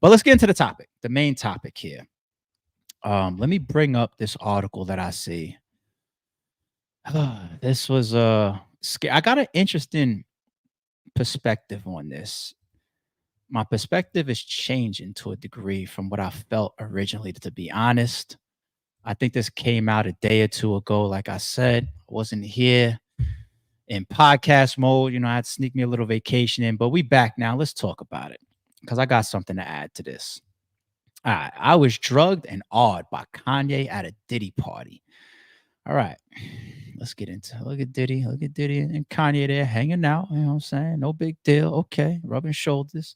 But let's get into the topic, the main topic here. Let me bring up this article that I see. This was I got an interesting perspective on this. My perspective is changing to a degree from what I felt originally, to be honest. I think this came out a day or two ago. Like I said, I wasn't here in podcast mode. I had to sneak me a little vacation in, but we back now. Let's talk about it because I got something to add to this. All right. I was drugged and awed by Kanye at a Diddy party. All right. Let's get into it. Look at Diddy. Look at Diddy and Kanye there hanging out. You know what I'm saying? No big deal. Okay. Rubbing shoulders.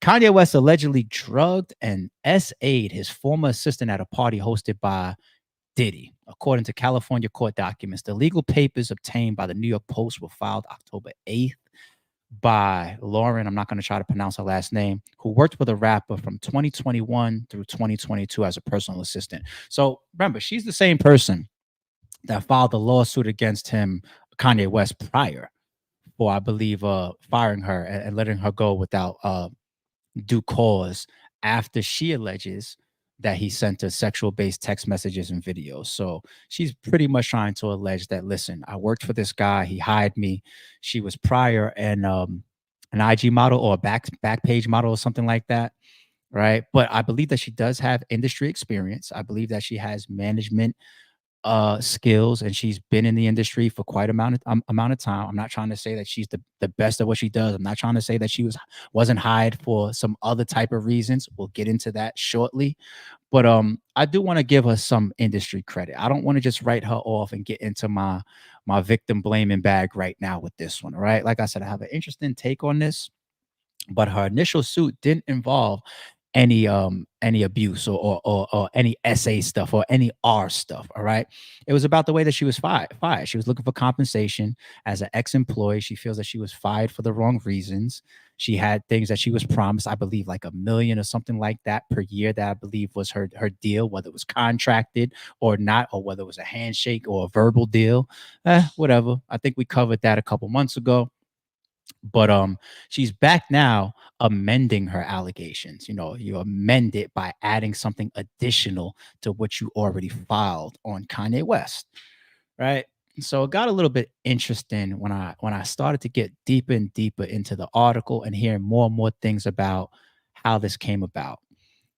Kanye West allegedly drugged and SA'd his former assistant at a party hosted by Diddy. According to California court documents, the legal papers obtained by the New York Post were filed October 8th by Lauren, I'm not going to try to pronounce her last name, who worked with a rapper from 2021 through 2022 as a personal assistant. So remember, she's the same person that filed the lawsuit against him, Kanye West, prior for, I believe, firing her and letting her go without due cause after she alleges that he sent her sexual-based text messages and videos. So she's pretty much trying to allege that, listen, I worked for this guy, he hired me. She was prior an IG model or a back page model or something like that, right? But I believe that she does have industry experience. I believe that she has management skills, and she's been in the industry for quite amount of time. I'm not trying to say that she's the best at what she does. I'm not trying to say that she wasn't hired for some other type of reasons. We'll get into that shortly. But I do want to give her some industry credit. I don't want to just write her off and get into my victim blaming bag right now with this one. All right. Like I said, I have an interesting take on this, but her initial suit didn't involve any abuse or any SA stuff or any R stuff. All right. It was about the way that she was fired. She was looking for compensation as an ex-employee. She feels that she was fired for the wrong reasons. She had things that she was promised, I believe, like $1 million or something like that per year. That I believe was her deal, whether it was contracted or not, or whether it was a handshake or a verbal deal. Whatever. I think we covered that a couple months ago. But she's back now amending her allegations. You amend it by adding something additional to what you already filed on Kanye West, right? So it got a little bit interesting when I started to get deeper and deeper into the article and hearing more and more things about how this came about.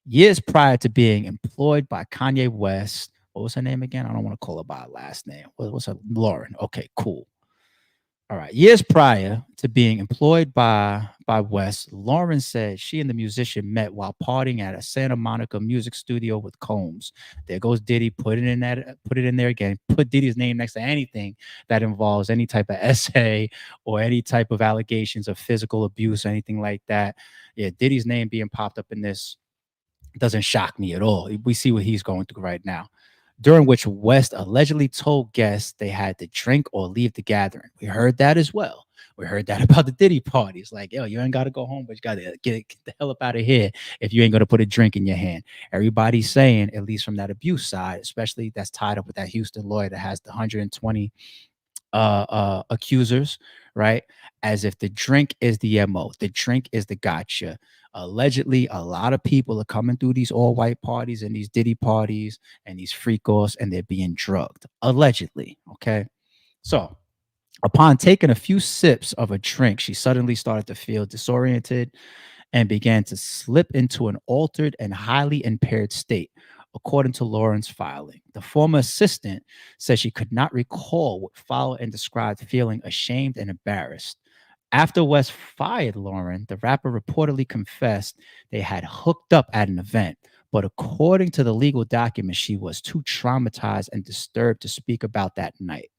Years prior to being employed by Kanye West, what was her name again? I don't want to call her by her last name. What's her? Lauren. Okay, cool. All right. Years prior to being employed by West, Lauren said she and the musician met while partying at a Santa Monica music studio with Combs. There goes Diddy. Put it in there again. Put Diddy's name next to anything that involves any type of essay or any type of allegations of physical abuse, anything like that. Yeah, Diddy's name being popped up in this doesn't shock me at all. We see what he's going through right now, during which West allegedly told guests they had to drink or leave the gathering. We heard that as well. We heard that about the Diddy parties. Like, yo, you ain't got to go home, but you got to get the hell up out of here if you ain't going to put a drink in your hand. Everybody's saying, at least from that abuse side, especially that's tied up with that Houston lawyer that has the 120 accusers, right? As if the drink is the MO, the drink is the gotcha. Allegedly, a lot of people are coming through these all white parties and these Diddy parties and these freak offs, and they're being drugged. Allegedly. Okay. So, upon taking a few sips of a drink, she suddenly started to feel disoriented and began to slip into an altered and highly impaired state. According to Lauren's filing, the former assistant said she could not recall what followed and described feeling ashamed and embarrassed. After West fired Lauren, the rapper reportedly confessed they had hooked up at an event. But according to the legal documents, she was too traumatized and disturbed to speak about that night.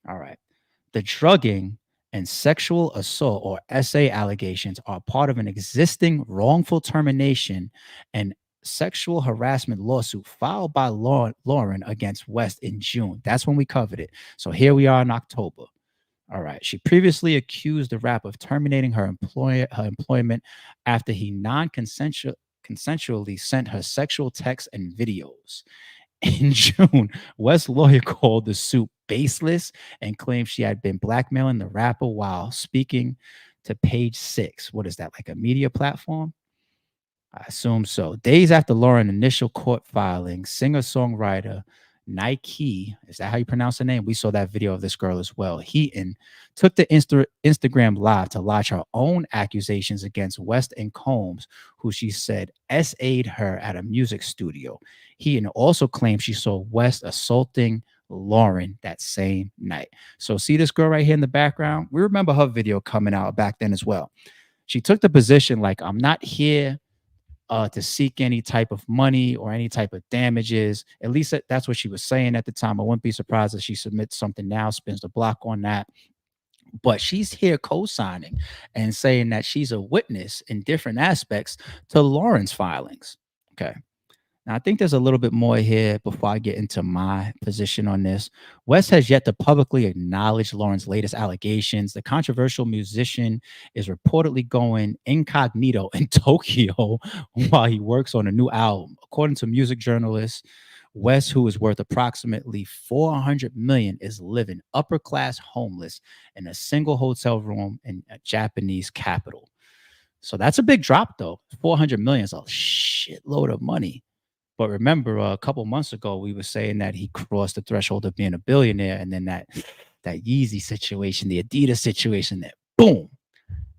All right. The drugging and sexual assault or SA allegations are part of an existing wrongful termination and sexual harassment lawsuit filed by Lauren against West in June. That's when we covered it. So here we are in October. All right. She previously accused the rapper of terminating her employment after he consensually sent her sexual texts and videos. In June, West's lawyer called the suit baseless and claimed she had been blackmailing the rapper while speaking to Page Six. What is that, like a media platform? I assume so. Days after Lauren's initial court filing, singer-songwriter Nike, is that how you pronounce the name? We saw that video of this girl as well. Heaton took the Instagram live to lodge her own accusations against West and Combs, who she said SA'd her at a music studio. Heaton also claimed she saw West assaulting Lauren that same night. So see this girl right here in the background? We remember her video coming out back then as well. She took the position like, I'm not here to seek any type of money or any type of damages. At least that's what she was saying at the time. I wouldn't be surprised if she submits something now, spins the block on that. But she's here co-signing and saying that she's a witness in different aspects to Lauren's filings. Okay. Now, I think there's a little bit more here before I get into my position on this. West has yet to publicly acknowledge Lauren's latest allegations. The controversial musician is reportedly going incognito in Tokyo while he works on a new album. According to music journalist West, who is worth approximately 400 million, is living upper class homeless in a single hotel room in a Japanese capital. So that's a big drop, though. 400 million is a shitload of money. But remember, a couple months ago, we were saying that he crossed the threshold of being a billionaire, and then that Yeezy situation, the Adidas situation, that boom,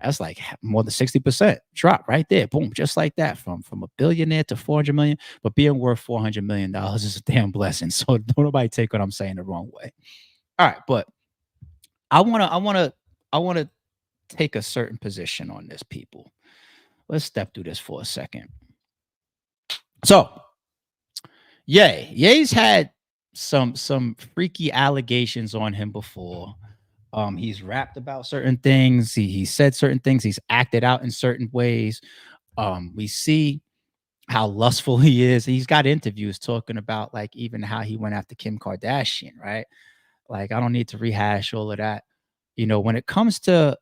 that's like more than 60% drop right there. Boom, just like that, from a billionaire to 400 million. But being worth $400 million is a damn blessing. So don't nobody take what I'm saying the wrong way. All right, but I wanna take a certain position on this, people. Let's step through this for a second. So Ye's had some freaky allegations on him before. He's rapped about certain things. He said certain things. He's acted out in certain ways. We see how lustful he is. He's got interviews talking about like even how he went after Kim Kardashian, right? Like I don't need to rehash all of that. When it comes to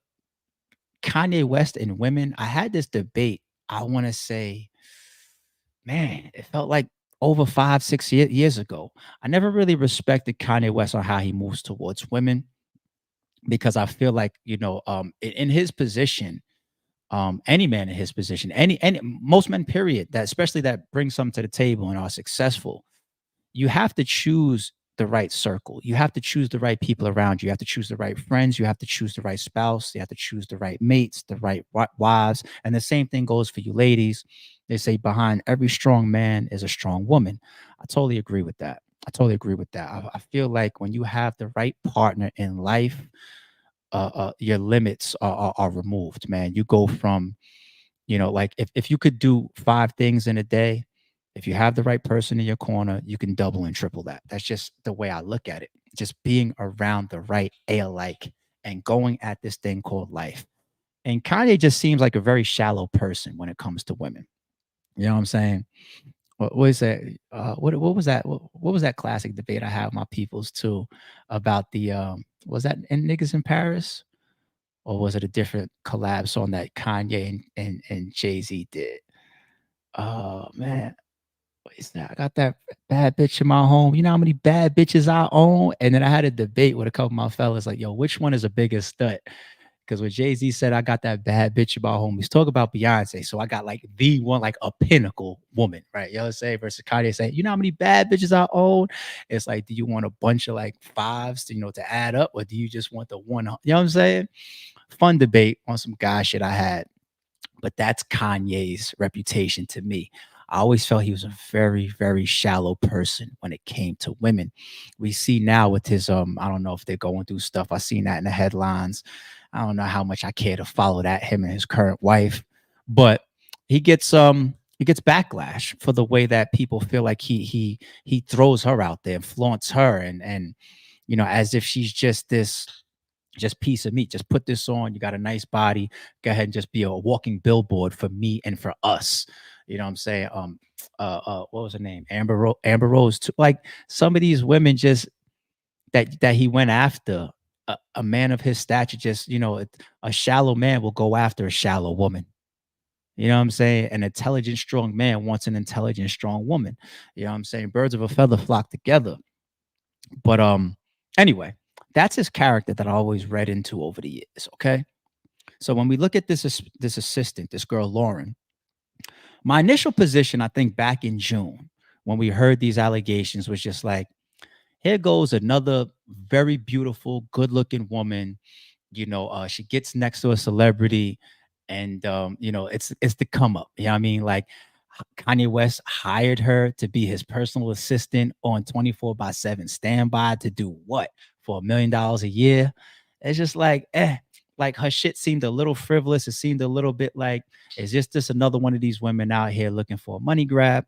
Kanye West and women, I had this debate. I want to say, man, it felt like over 5, 6 years ago. I never really respected Kanye West on how he moves towards women because I feel like, in his position, any man in his position, any most men, period, that especially that bring something to the table and are successful, you have to choose the right circle. You have to choose the right people around you. You have to choose the right friends. You have to choose the right spouse. You have to choose the right mates, the right wives. And the same thing goes for you ladies. They say behind every strong man is a strong woman. I totally agree with that. I totally agree with that. I feel like when you have the right partner in life, your limits are removed, man. You go from, like if you could do 5 things in a day, if you have the right person in your corner, you can double and triple that. That's just the way I look at it. Just being around the right alike and going at this thing called life. And Kanye just seems like a very shallow person when it comes to women. You know what I'm saying? What is that? What was that? What was that classic debate I had with my peoples too about the was that in Niggas in Paris? Or was it a different collab song that Kanye and Jay-Z did? Oh man, what is that? I got that bad bitch in my home. You know how many bad bitches I own? And then I had a debate with a couple of my fellas, like, yo, which one is a bigger stud? Because when Jay-Z said I got that bad bitch in my home, he's talking about Beyonce. So I got like the one, like a pinnacle woman, right? You know what I'm saying? Versus Kanye saying, you know how many bad bitches I own? It's like, do you want a bunch of like fives, to add up, or do you just want the one? You know what I'm saying? Fun debate on some guy shit I had. But that's Kanye's reputation to me. I always felt he was a very, very shallow person when it came to women. We see now with his I don't know if they're going through stuff. I seen that in the headlines. I don't know how much I care to follow that, him and his current wife. But he gets backlash for the way that people feel like he throws her out there and flaunts her and as if she's just this just piece of meat. Just put this on. You got a nice body. Go ahead and just be a walking billboard for me and for us. You know what I'm saying? What was her name? Amber Rose. Too. Like some of these women just that he went after. A man of his stature, just a shallow man will go after a shallow woman. You know what I'm saying? An intelligent, strong man wants an intelligent, strong woman. You know what I'm saying? Birds of a feather flock together. But anyway, that's his character that I always read into over the years. Okay. So when we look at this assistant, this girl Lauren, My initial position, I think back in June, when we heard these allegations, was just like, here goes another very beautiful, good-looking woman. She gets next to a celebrity, and it's the come up. You know what I mean? Like, Kanye West hired her to be his personal assistant on 24 by 7 standby to do what for $1 million a year? It's just like, like her shit seemed a little frivolous. It seemed a little bit like, is this just another one of these women out here looking for a money grab?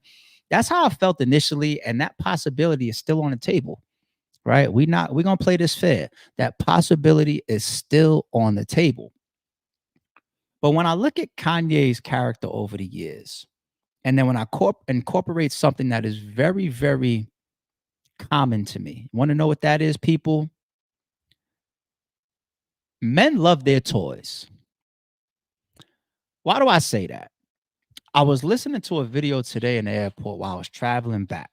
That's how I felt initially, and that possibility is still on the table, right? We're gonna play this fair. That possibility is still on the table. But when I look at Kanye's character over the years, and then when I incorporate something that is very, very common to me, want to know what that is, people? Men love their toys. Why do I say that? I was listening to a video today in the airport while I was traveling back.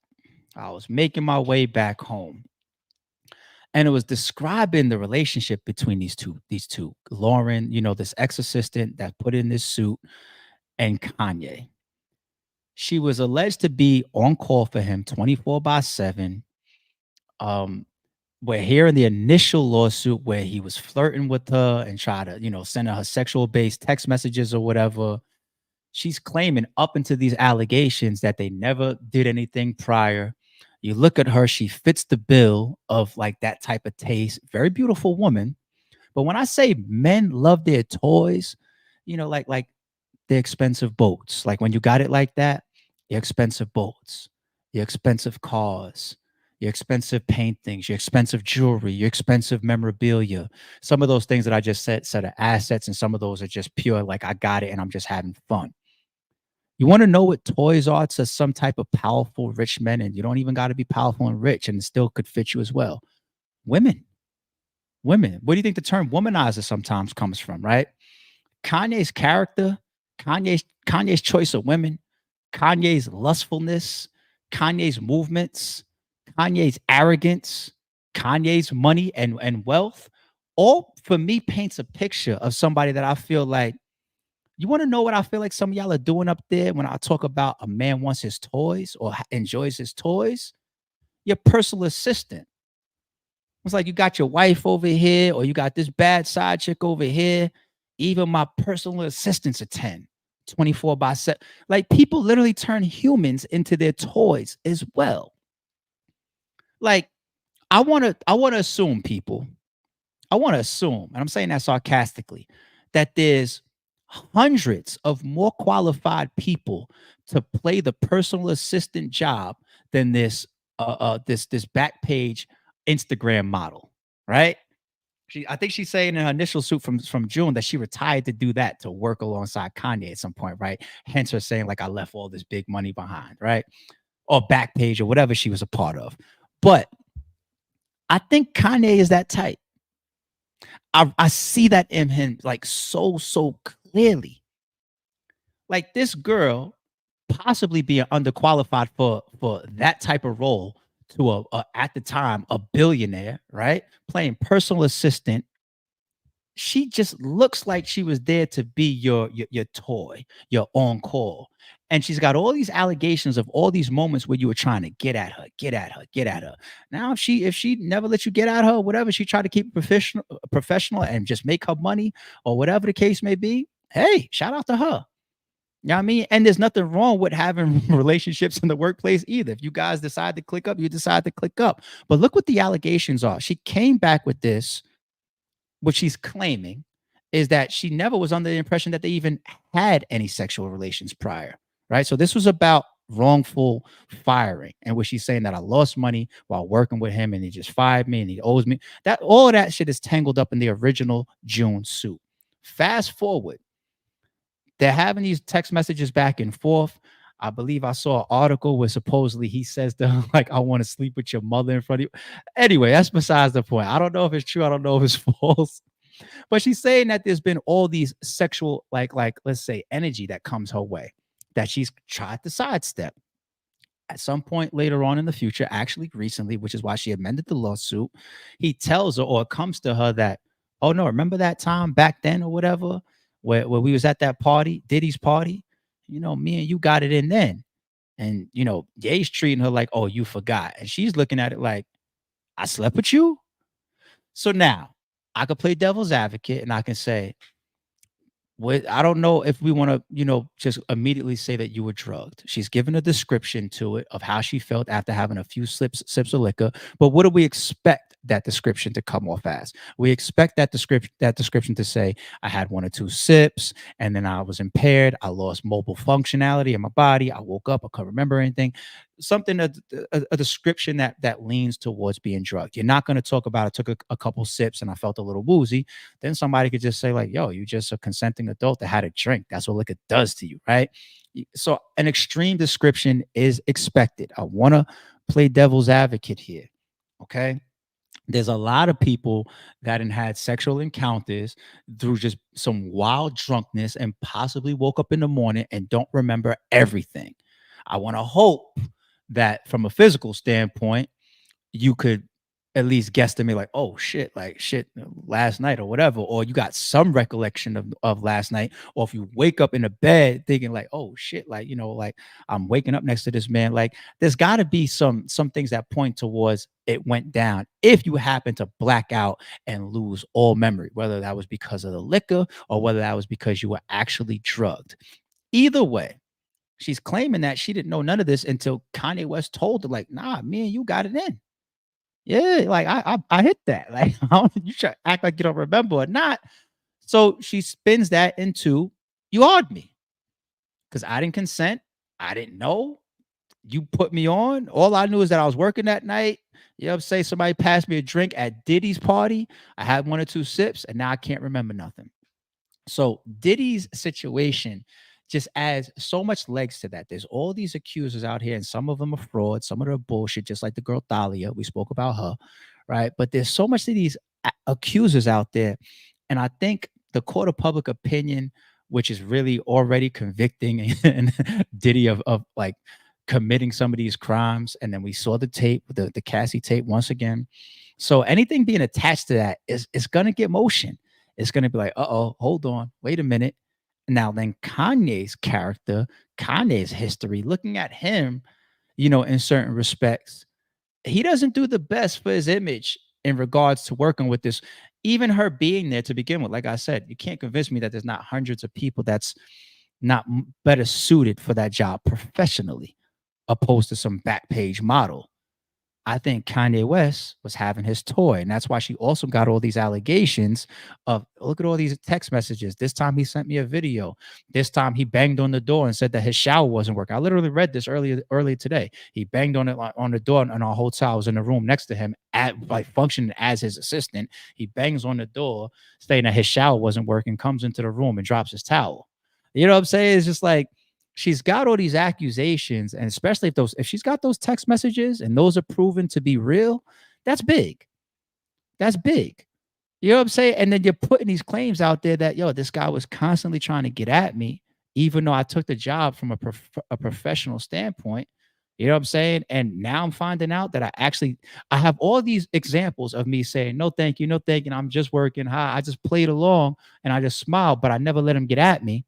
I was making my way back home, and it was describing the relationship between these two, Lauren, this ex-assistant that put in this suit, and Kanye. She was alleged to be on call for him 24 by 7. um we're hearing the initial lawsuit where he was flirting with her and try to, send her sexual based text messages or whatever. She's claiming up into these allegations that they never did anything prior. You look at her, she fits the bill of like that type of taste. Very beautiful woman. But when I say men love their toys, like the expensive boats. Like when you got it like that, your expensive boats, your expensive cars, your expensive paintings, your expensive jewelry, your expensive memorabilia. Some of those things that I just said set of assets, and some of those are just pure, like I got it and I'm just having fun. You want to know what toys are to some type of powerful rich men, and you don't even got to be powerful and rich, and it still could fit you as well. Women, women. What do you think the term womanizer sometimes comes from, right? Kanye's character, Kanye's choice of women, Kanye's lustfulness, Kanye's movements, Kanye's arrogance, Kanye's money and wealth, all for me paints a picture of somebody that I feel like, you want to know what I feel like some of y'all are doing up there when I talk about a man wants his toys or enjoys his toys? Your personal assistant. It's like you got your wife over here, or you got this bad side chick over here. Even my personal assistants are 10, 24 by 7. Like people literally turn humans into their toys as well. Like I want to assume, people. I want to assume, and I'm saying that sarcastically, that there's hundreds of more qualified people to play the personal assistant job than this back page Instagram model, right? I think she's saying in her initial suit from June that she retired to do that, to work alongside Kanye at some point, right? Hence her saying like I left all this big money behind, right? Or Backpage or whatever she was a part of. But I think Kanye is that type. I see that in him like so clearly. Like this girl possibly being underqualified for that type of role to a at the time a billionaire, right? Playing personal assistant. She just looks like she was there to be your toy, your on call. And she's got all these allegations of all these moments where you were trying to get at her, get at her, get at her. Now, if she never let you get at her, or whatever, she tried to keep professional and just make her money, or whatever the case may be. Hey, shout out to her. You know what I mean? And there's nothing wrong with having relationships in the workplace either. If you guys decide to click up, you decide to click up. But look what the allegations are. She came back with this. What she's claiming is that she never was under the impression that they even had any sexual relations prior, right? So this was about wrongful firing, and what she's saying that I lost money while working with him, and he just fired me, and he owes me. That all of that shit is tangled up in the original June suit. Fast forward, they're having these text messages back and forth. I believe I saw an article where supposedly he says to her, like, I want to sleep with your mother in front of you. Anyway, that's besides the point. I don't know if it's true. I don't know if it's false. But she's saying that there's been all these sexual, like let's say, energy that comes her way that she's tried to sidestep. At some point later on in the future, actually recently, which is why she amended the lawsuit, he tells her, or it comes to her, that, oh no, remember that time back then or whatever, where we was at that party, Diddy's party? me and you got it in then. And, Ye's treating her like, oh, you forgot. And she's looking at it like, I slept with you. So now I could play devil's advocate and I can say, I don't know if we want to, just immediately say that you were drugged. She's given a description to it of how she felt after having a few sips of liquor. But what do we expect that description to come off as? We expect that description to say, I had one or two sips and then I was impaired. I lost mobile functionality in my body. I woke up, I couldn't remember anything. Something a description that leans towards being drugged. You're not going to talk about, I took a couple sips and I felt a little woozy. Then somebody could just say like, yo, you just a consenting adult that had a drink. That's what liquor does to you, right? So an extreme description is expected. I want to play devil's advocate here. Okay. There's a lot of people that had sexual encounters through just some wild drunkenness and possibly woke up in the morning and don't remember everything. I want to hope that from a physical standpoint, you could at least guesstimate like, oh shit, like shit last night or whatever, or you got some recollection of last night, or if you wake up in the bed thinking like, oh shit, like like I'm waking up next to this man, like there's got to be some things that point towards it went down if you happen to black out and lose all memory, whether that was because of the liquor or whether that was because you were actually drugged. Either way, she's claiming that she didn't know none of this until Kanye West told her, like, nah, me and you got it in. Yeah, like I hit that. Like, you try to act like you don't remember or not. So she spins that into, you awed me because I didn't consent. I didn't know. You put me on. All I knew is that I was working that night. You know what I'm saying? Somebody passed me a drink at Diddy's party. I had one or two sips, and now I can't remember nothing. So Diddy's situation just adds so much legs to that. There's all these accusers out here, and some of them are fraud, some of them are bullshit, just like the girl Thalia. We spoke about her, right? But there's so much of these accusers out there. And I think the court of public opinion, which is really already convicting and Diddy of like committing some of these crimes. And then we saw the tape, the Cassie tape once again. So anything being attached to that is gonna get motion. It's gonna be like, uh-oh, hold on, wait a minute. Now then Kanye's character, Kanye's history, looking at him, in certain respects, he doesn't do the best for his image in regards to working with this. Even her being there to begin with, like I said, you can't convince me that there's not hundreds of people that's not better suited for that job professionally, opposed to some back page model. I think Kanye West was having his toy. And that's why she also got all these allegations of, look at all these text messages. This time he sent me a video. This time he banged on the door and said that his shower wasn't working. I literally read this earlier today. He banged on it on the door, and our hotel was in the room next to him, like functioning as his assistant. He bangs on the door, saying that his shower wasn't working, comes into the room and drops his towel. You know what I'm saying? It's just like, she's got all these accusations, and especially if she's got those text messages and those are proven to be real, that's big. That's big. You know what I'm saying? And then you're putting these claims out there that, yo, this guy was constantly trying to get at me, even though I took the job from a professional standpoint. You know what I'm saying? And now I'm finding out that I have all these examples of me saying, no, thank you, no, thank you. I'm just working. Hi, I just played along and I just smiled, but I never let him get at me.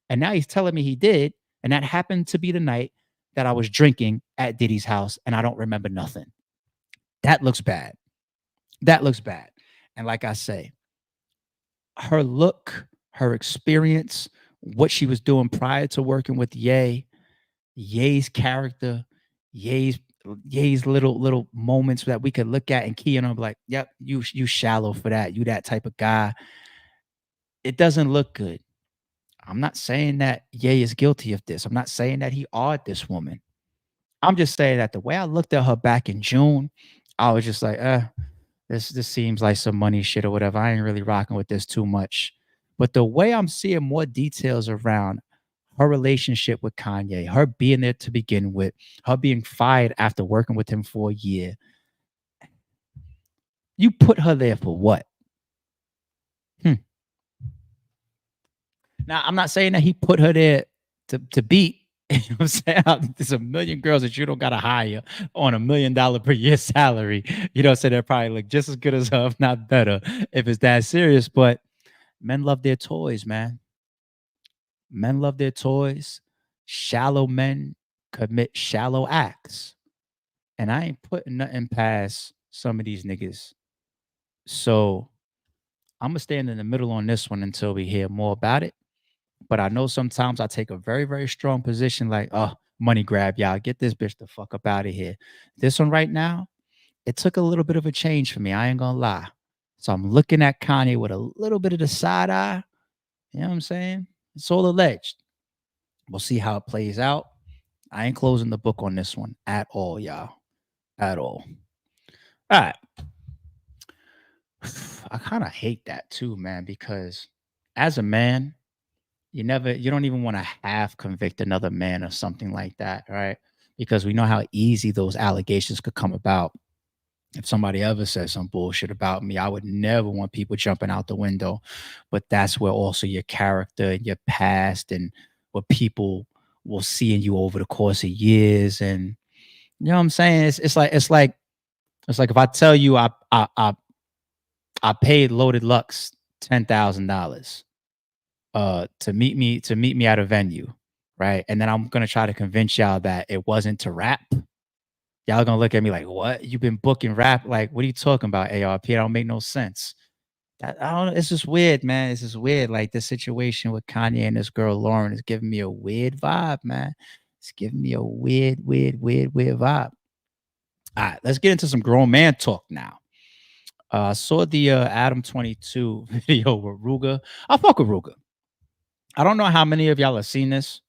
And now he's telling me he did. And that happened to be the night that I was drinking at Diddy's house and I don't remember nothing. That looks bad. That looks bad. And like I say, her look, her experience, what she was doing prior to working with Ye's character, Ye's Ye's little moments that we could look at and key in on, like, yep, you shallow for that. You that type of guy. It doesn't look good. I'm not saying that Ye is guilty of this. I'm not saying that he awed this woman. I'm just saying that the way I looked at her back in June, I was just like, this seems like some money shit or whatever. I ain't really rocking with this too much. But the way I'm seeing more details around her relationship with Kanye, her being there to begin with, her being fired after working with him for a year, you put her there for what? Hmm. Now, I'm not saying that he put her there to beat. You know what I'm saying? There's a million girls that you don't gotta hire on $1 million per year salary. You know, so they probably look just as good as her, if not better, if it's that serious. But men love their toys, man. Men love their toys. Shallow men commit shallow acts. And I ain't putting nothing past some of these niggas. So I'm gonna stand in the middle on this one until we hear more about it. But I know sometimes I take a very, very strong position, like, oh, money grab, y'all. Get this bitch the fuck up out of here. This one right now, it took a little bit of a change for me. I ain't gonna lie. So I'm looking at Kanye with a little bit of the side eye. You know what I'm saying? It's all alleged. We'll see how it plays out. I ain't closing the book on this one at all, y'all. At all. All right. I kind of hate that too, man, because as a man, you don't even want to half convict another man of something like that, right? Because we know how easy those allegations could come about. If somebody ever says some bullshit about me, I would never want people jumping out the window. But that's where also your character and your past and what people will see in you over the course of years. And you know what I'm saying? It's like if I tell you I paid Loaded Lux $10,000 to meet me at a venue, right? And then I'm gonna try to convince y'all that it wasn't to rap. Y'all gonna look at me like, "What? You've been booking rap? Like, what are you talking about, ARP? It don't make no sense." I don't know. It's just weird, man. It's just weird. Like this situation with Kanye and this girl Lauren is giving me a weird vibe, man. It's giving me a weird, weird, weird, weird vibe. All right, let's get into some grown man talk now. I saw the Adam22 video with Ruga. I fuck with Ruga. I don't know how many of y'all have seen this.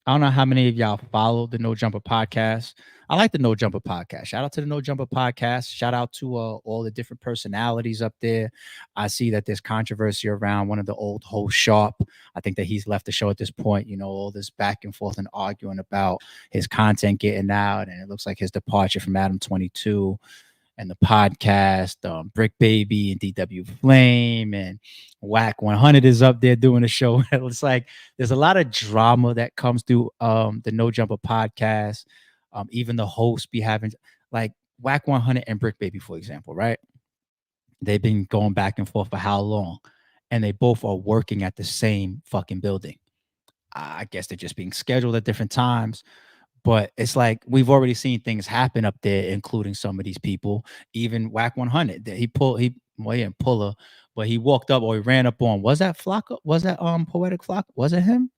I don't know how many of y'all follow the No Jumper podcast. I like the No Jumper podcast. Shout out to the No Jumper podcast. Shout out to all the different personalities up there. I see that there's controversy around one of the old hosts, Sharp. I think that he's left the show at this point. You know, all this back and forth and arguing about his content getting out, and it looks like his departure from Adam22 and the podcast, Brick Baby and DW Flame and Whack 100 is up there doing a show. It's like there's a lot of drama that comes through the No Jumper podcast. Even the hosts be having like Whack 100 and Brick Baby, for example, right? They've been going back and forth for how long? And they both are working at the same fucking building. I guess they're just being scheduled at different times. But it's like we've already seen things happen up there, including some of these people. Even Whack 100, that he didn't pull her, but he walked up or he ran up on. Was that Flocka? Was that Poetic Flock? Was it him?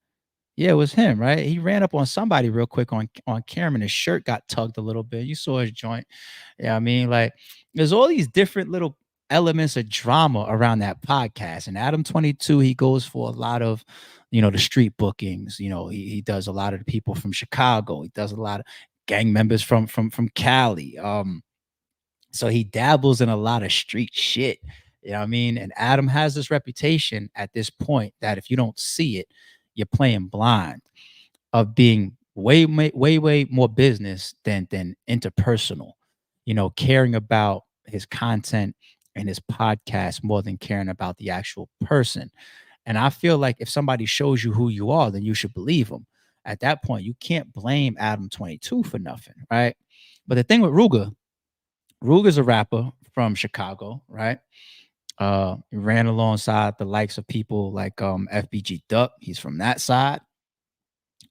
Yeah, it was him, right? He ran up on somebody real quick on camera, and his shirt got tugged a little bit. You saw his joint. Yeah, I mean, like there's all these different little elements of drama around that podcast. And Adam22, he goes for a lot of, the street bookings. He does a lot of the people from Chicago. He does a lot of gang members from Cali. So he dabbles in a lot of street shit. You know what I mean? And Adam has this reputation at this point that if you don't see it, you're playing blind, of being way more business than interpersonal. Caring about his content and his podcast more than caring about the actual person. And I feel like if somebody shows you who you are, then you should believe them. At that point, you can't blame Adam22 for nothing, right? But the thing with Ruga's a rapper from Chicago, right? He ran alongside the likes of people like FBG Duck. He's from that side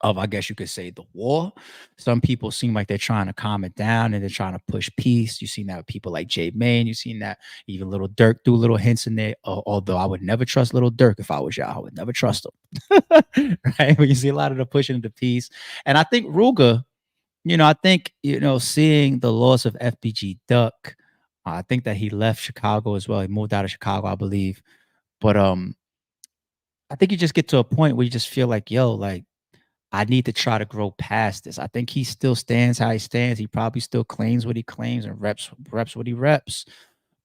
of, I guess you could say, the war. Some people seem like they're trying to calm it down and they're trying to push peace. You've seen that with people like Jay Main. You've seen that even Little Dirk do little hints in there. Although I would never trust Little Dirk if I was y'all. I would never trust him. Right? But you see a lot of the pushing into peace. And I think Ruga, seeing the loss of FBG Duck, I think that he left Chicago as well. He moved out of Chicago, I believe. But I think you just get to a point where you just feel like, yo, like, I need to try to grow past this. I think he still stands how he stands. He probably still claims what he claims and reps what he reps.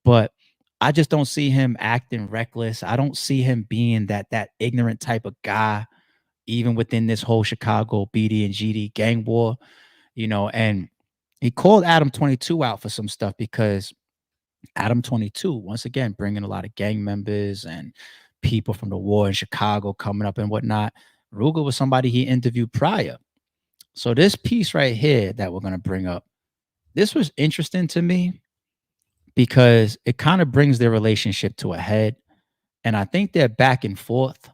But I just don't see him acting reckless. I don't see him being that ignorant type of guy, even within this whole Chicago BD and GD gang war, and he called Adam22 out for some stuff because Adam22, once again, bringing a lot of gang members and people from the war in Chicago coming up and whatnot. Ruga was somebody he interviewed prior. So this piece right here that we're going to bring up, this was interesting to me because it kind of brings their relationship to a head. And I think their back and forth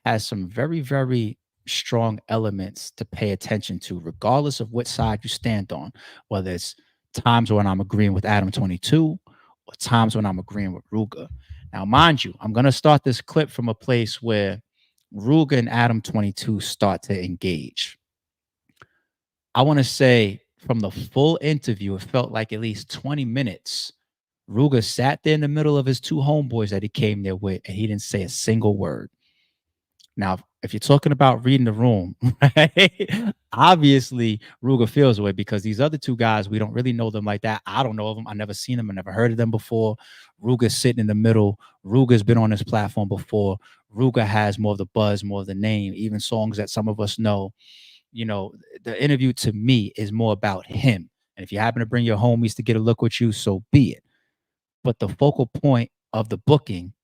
has some very, very strong elements to pay attention to, regardless of what side you stand on, whether it's times when I'm agreeing with Adam22 or times when I'm agreeing with Ruga. Now, mind you, I'm going to start this clip from a place where Ruga and Adam22 start to engage. I want to say from the full interview, it felt like at least 20 minutes. Ruga sat there in the middle of his two homeboys that he came there with, and he didn't say a single word. Now, if you're talking about reading the room, right? Obviously, Ruga feels away because these other two guys, we don't really know them like that. I don't know of them. I never seen them. I never heard of them before. Ruga's sitting in the middle. Ruga's been on this platform before. Ruga has more of the buzz, more of the name, even songs that some of us know. You know, the interview to me is more about him. And if you happen to bring your homies to get a look with you, so be it. But the focal point of the booking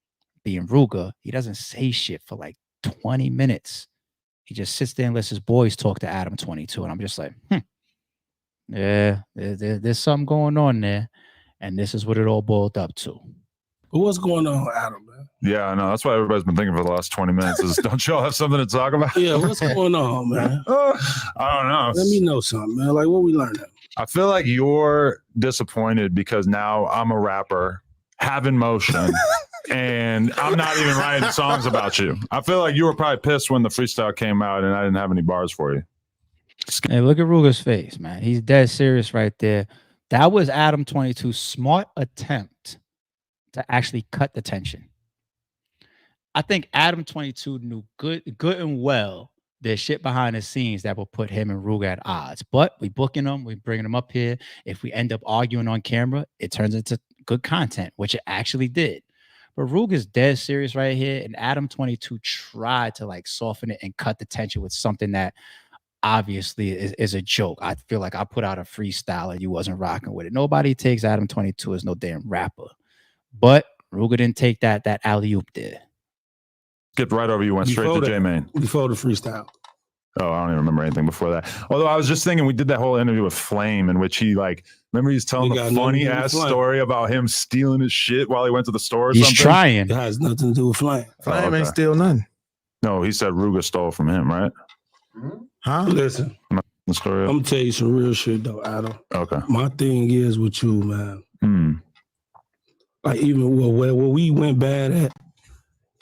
being Ruga, he doesn't say shit for like 20 minutes. He just sits there and lets his boys talk to Adam22. And I'm just like, yeah, there's something going on there. And this is what it all boiled up to. But what's going on, Adam, man? Yeah, I know. That's why everybody's been thinking for the last 20 minutes is, don't y'all have something to talk about? Yeah, what's going on, man? I don't know. Let me know something, man. Like, what we learning? I feel like you're disappointed because now I'm a rapper, having motion, and I'm not even writing songs about you. I feel like you were probably pissed when the freestyle came out and I didn't have any bars for you. Hey, look at Ruga's face, man. He's dead serious right there. That was Adam22's smart attempt to actually cut the tension. I think Adam22 knew good and well there's shit behind the scenes that will put him and Ruga at odds. But we booking them, we bringing them up here. If we end up arguing on camera, it turns into good content, which it actually did. But Ruga's dead serious right here, and Adam22 tried to like soften it and cut the tension with something that obviously is a joke. I feel like I put out a freestyle and you wasn't rocking with it. Nobody takes Adam22 as no damn rapper. But Ruga didn't take that alley-oop there. Skipped right over you, went straight to J-Main. Before the freestyle. Oh, I don't even remember anything before that. Although I was just thinking we did that whole interview with Flame in which he like, remember he's telling the funny ass story about him stealing his shit while he went to the store or he's something? Trying. It has nothing to do with Flame. Flame ain't steal nothing. No, he said Ruga stole from him, right? Huh? Listen, The story. I'm going to tell you some real shit, though, Adam. Okay. My thing is with you, man. Like, even where we went bad at,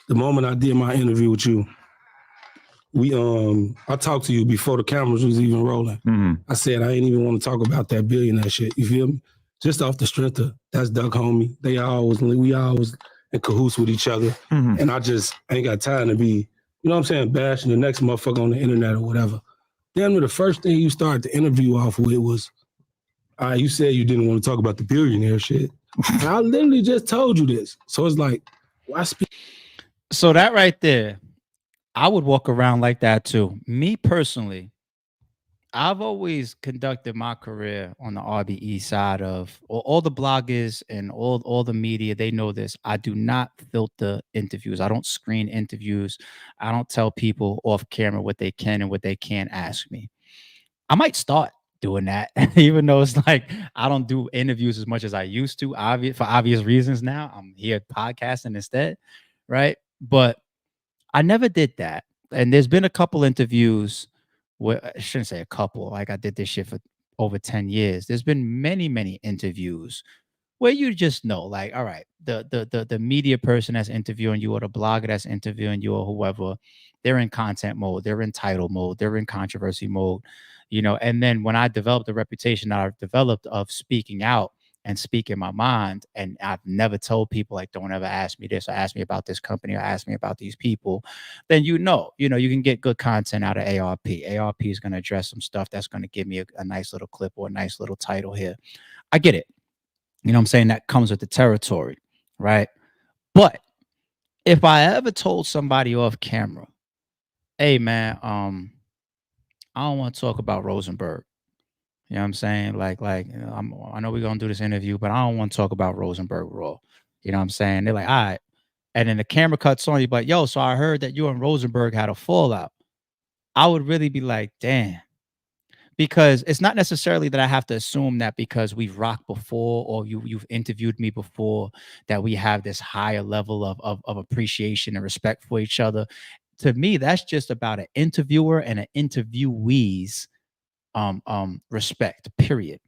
the moment I did my interview with you, I talked to you before the cameras was even rolling. I said I ain't even want to talk about that billionaire shit. You feel me? Just off the strength of that's Duck homie. We always in cahoots with each other. And I just ain't got time to be, you know what I'm saying, bashing the next motherfucker on the internet or whatever. Then the first thing you started the interview off with was, you said you didn't want to talk about the billionaire shit. And I literally just told you this. So it's like, why speak? So that right there, I would walk around like that too. Me personally, I've always conducted my career on the RBE side of all the bloggers and all the media. They know this. I do not filter interviews. I don't screen interviews. I don't tell people off camera what they can and what they can't ask me. I might start doing that, even though it's like I don't do interviews as much as I used to, for obvious reasons now. I'm here podcasting instead, right? But I never did that. And there's been a couple interviews where I shouldn't say a couple, like I did this shit for over 10 years. There's been many, many interviews where you just know, like, all right, the media person that's interviewing you or the blogger that's interviewing you or whoever, they're in content mode, they're in title mode, they're in controversy mode, you know. And then when I developed the reputation that I've developed of speaking out and speaking my mind, and I've never told people like, don't ever ask me this or ask me about this company or ask me about these people, then you can get good content out of ARP. ARP is going to address some stuff that's going to give me a nice little clip or a nice little title here. I get it. You know what I'm saying? That comes with the territory, right? But if I ever told somebody off camera, hey man, I don't want to talk about Rosenberg. You know what I'm saying? Like, I know we're going to do this interview, but I don't want to talk about Rosenberg Raw. You know what I'm saying? They're like, all right. And then the camera cuts on you, but yo, so I heard that you and Rosenberg had a fallout. I would really be like, damn. Because it's not necessarily that I have to assume that because we've rocked before or you've interviewed me before that we have this higher level of appreciation and respect for each other. to me, that's just about an interviewer and an interviewee's respect, period.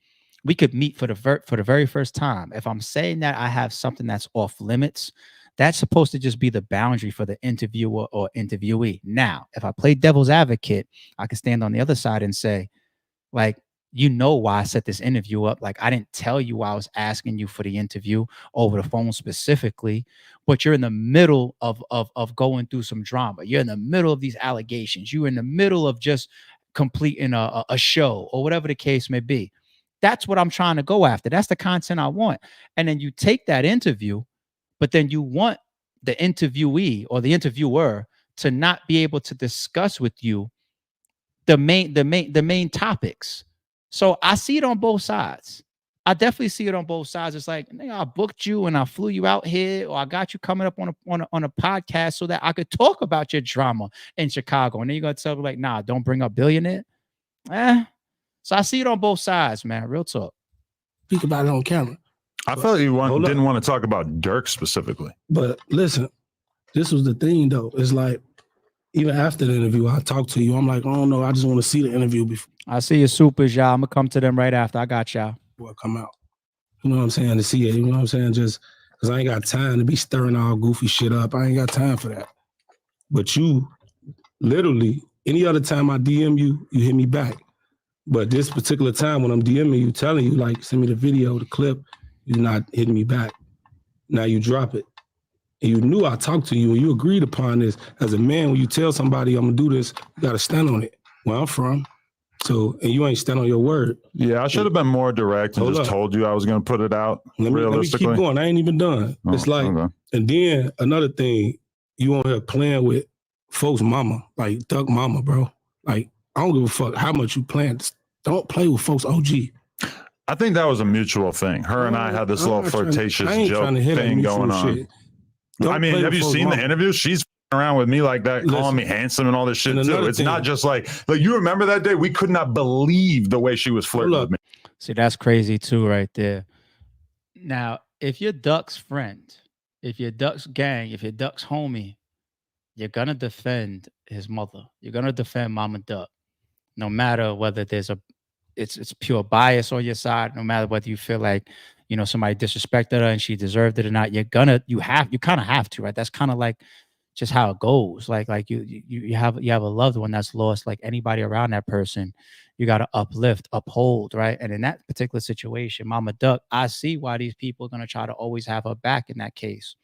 We could meet for the very first time. If I'm saying that I have something that's off limits, that's supposed to just be the boundary for the interviewer or interviewee. Now, if I play devil's advocate, I can stand on the other side and say, like, you know why I set this interview up. Like, I didn't tell you why I was asking you for the interview over the phone specifically, but you're in the middle of going through some drama. You're in the middle of these allegations. You're in the middle of just completing a show or whatever the case may be. That's what I'm trying to go after. That's the content I want. And then you take that interview, but then you want the interviewee or the interviewer to not be able to discuss with you the main topics. So I see it on both sides. I definitely see it on both sides. It's like, I booked you and I flew you out here, or I got you coming up on a podcast so that I could talk about your drama in Chicago. And then you're gonna tell me like, nah, don't bring up billionaire. So I see it on both sides, man. Real talk. Speak about it on camera. I felt you didn't want to talk about Dirk specifically. But listen, this was the thing though. It's like, even after the interview, I talked to you. I'm like, oh no, I just want to see the interview before. I see your supers, y'all. I'm gonna come to them right after. I got y'all. Before I come out. You know what I'm saying? To see it. You know what I'm saying? Just because I ain't got time to be stirring all goofy shit up. I ain't got time for that. But you, literally, any other time I DM you, you hit me back. But this particular time when I'm DMing you, telling you, like, send me the video, the clip, you're not hitting me back. Now you drop it. And you knew I talked to you and you agreed upon this. As a man, when you tell somebody I'm gonna do this, you gotta stand on it. Where I'm from. So, and you ain't stand on your word. Yeah, I should have been more direct and just told you I was gonna put it out. Let me keep going. I ain't even done. It's like, and then another thing, you on here playing with folks' mama, like Duck mama, bro. Like, I don't give a fuck how much you playing. Don't play with folks' OG. I think that was a mutual thing. Her and I had this little flirtatious joke thing going on. I mean, have you seen the interview? She's around with me like that, calling me handsome and all this shit too. It's not just like you remember that day? We could not believe the way she was flirting with me. See, that's crazy too, right there. Now, if you're Duck's friend, if you're Duck's gang, if you're Duck's homie, you're gonna defend his mother. You're gonna defend Mama Duck, no matter whether there's it's pure bias on your side, no matter whether you feel like, you know, somebody disrespected her and she deserved it or not. You kind of have to, right? That's kind of like just how it goes. Like you have a loved one that's lost. Like anybody around that person, you got to uplift, uphold, right? And in that particular situation, Mama Duck, I see why these people are gonna try to always have her back in that case.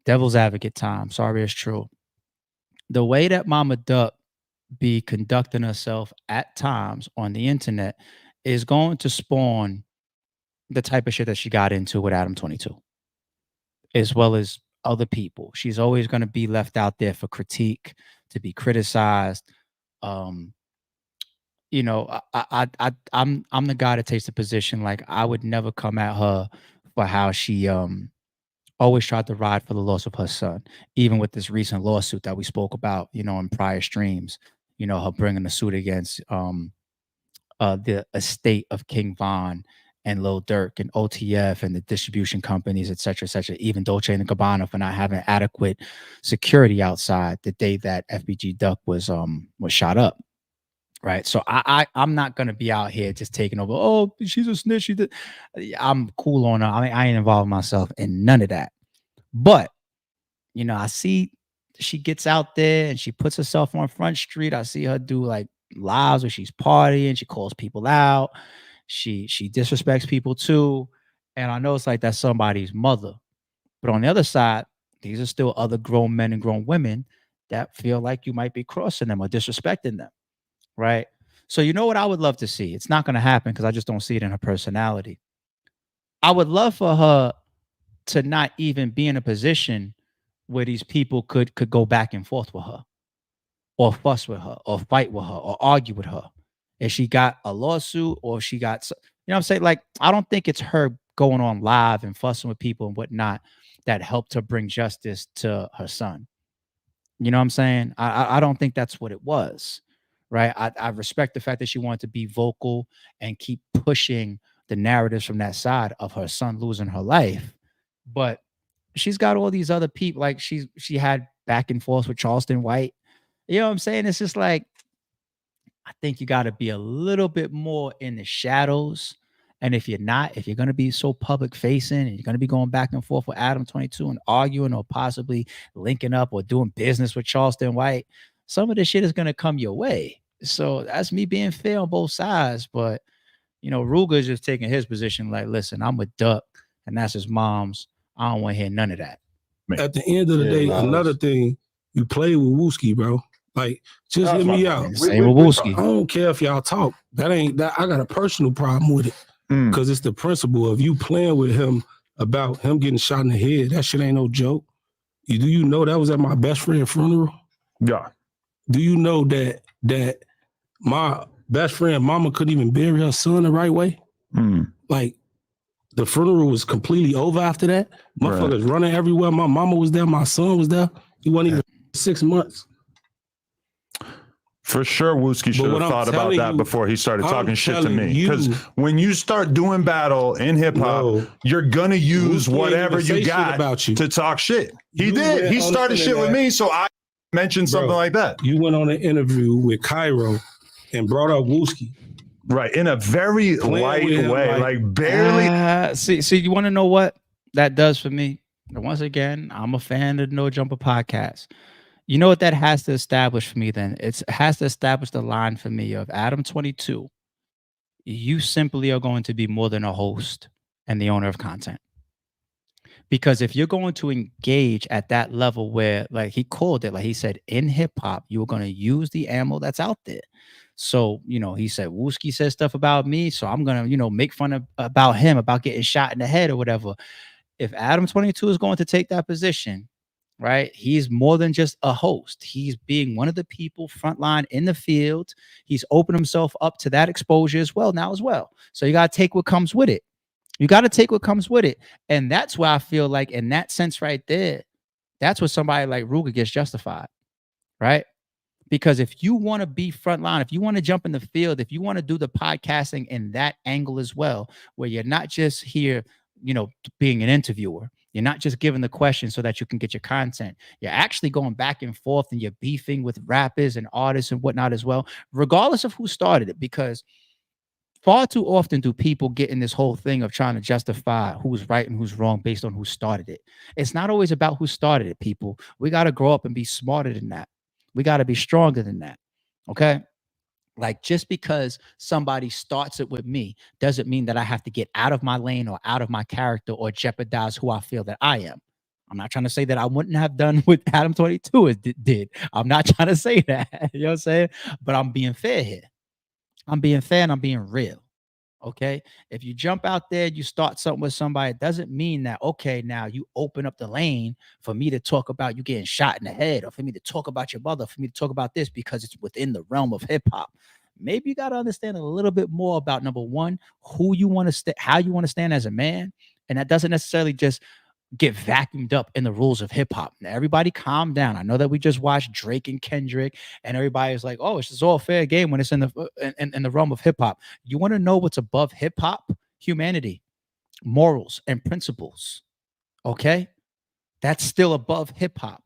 Devil's advocate time. Sorry, it's true. The way that Mama Duck be conducting herself at times on the internet is going to spawn the type of shit that she got into with Adam22, as well as other people. She's always going to be left out there for critique, to be criticized. You know, I'm the guy that takes the position like I would never come at her for how she always tried to ride for the loss of her son, even with this recent lawsuit that we spoke about, you know, in prior streams. You know, her bringing a suit against the estate of King Von and Lil Durk and OTF and the distribution companies, et cetera, even Dolce and Gabbana for not having adequate security outside the day that FBG Duck was shot up. Right. So I'm not going to be out here just taking over. Oh, she's a snitch. I'm cool on her. I mean, I ain't involved myself in none of that. But, you know, I see she gets out there and she puts herself on Front Street. I see her do like lives where she's partying. She calls people out. She disrespects people too. And I know it's like that's somebody's mother. But on the other side, these are still other grown men and grown women that feel like you might be crossing them or disrespecting them. Right. So, you know what I would love to see? It's not going to happen because I just don't see it in her personality. I would love for her to not even be in a position where these people could go back and forth with her or fuss with her or fight with her or argue with her. If she got a lawsuit or she got, you know what I'm saying? Like, I don't think it's her going on live and fussing with people and whatnot that helped her bring justice to her son. You know what I'm saying? I don't think that's what it was. Right. I respect the fact that she wanted to be vocal and keep pushing the narratives from that side of her son losing her life. But she's got all these other people. Like she had back and forth with Charleston White. You know what I'm saying? It's just like, I think you got to be a little bit more in the shadows. And if you're not, if you're going to be so public facing and you're going to be going back and forth with Adam22 and arguing or possibly linking up or doing business with Charleston White, some of this shit is going to come your way. So that's me being fair on both sides. But, you know, Ruga is just taking his position like, listen, I'm a duck and that's his mom's. I don't want to hear none of that. At the end of the day, another thing, you play with Wooski, bro. Like, just hear me out. Same with Wooski. I don't care if y'all talk. That ain't that. I got a personal problem with it because it's the principle of you playing with him about him getting shot in the head. That shit ain't no joke. Do you know that was at my best friend's funeral? Yeah. Do you know that my best friend mama couldn't even bury her son the right way? Like, the funeral was completely over after that. Motherfuckers running everywhere. My mama was there. My son was there. He wasn't even 6 months. For sure, Wooski should have thought about that before he started talking shit to me. Because when you start doing battle in hip hop, you're gonna use whatever you got about you to talk shit. He did. He started shit with me, so I mentioned something like that. You went on an interview with Cairo and brought up Wooski. Right, in a very light way, like barely. See, you want to know what that does for me? And once again, I'm a fan of the No Jumper podcast. You know what that has to establish for me then? It has to establish the line for me of Adam22. You simply are going to be more than a host and the owner of content. Because if you're going to engage at that level where, like he called it, like he said, in hip hop, you are going to use the ammo that's out there. So, you know, he said, Wooski says stuff about me. So I'm going to, you know, make fun about him, about getting shot in the head or whatever. If Adam22 is going to take that position, right, he's more than just a host. He's being one of the people frontline in the field. He's opened himself up to that exposure as well now as well. So you got to take what comes with it. You got to take what comes with it. And that's why I feel like in that sense right there, that's where somebody like Ruga gets justified, right? Because if you want to be frontline, if you want to jump in the field, if you want to do the podcasting in that angle as well, where you're not just here, you know, being an interviewer, you're not just giving the questions so that you can get your content. You're actually going back and forth and you're beefing with rappers and artists and whatnot as well, regardless of who started it. Because far too often do people get in this whole thing of trying to justify who's right and who's wrong based on who started it. It's not always about who started it, people. We got to grow up and be smarter than that. We got to be stronger than that. Okay? Like, just because somebody starts it with me doesn't mean that I have to get out of my lane or out of my character or jeopardize who I feel that I am. I'm not trying to say that I wouldn't have done what Adam22 did. I'm not trying to say that. You know what I'm saying? But I'm being fair here. I'm being fair and I'm being real. Okay? If you jump out there, you start something with somebody, it doesn't mean that, okay, now you open up the lane for me to talk about you getting shot in the head, or for me to talk about your mother, for me to talk about this because it's within the realm of hip hop. Maybe you got to understand a little bit more about, number one, who you want to how you want to stand as a man. And that doesn't necessarily just get vacuumed up in the rules of hip hop. Now, everybody calm down. I know that we just watched Drake and Kendrick and everybody's like, oh, it's just all fair game when it's in the realm of hip hop. You want to know what's above hip hop? Humanity, morals, and principles. Okay? That's still above hip hop.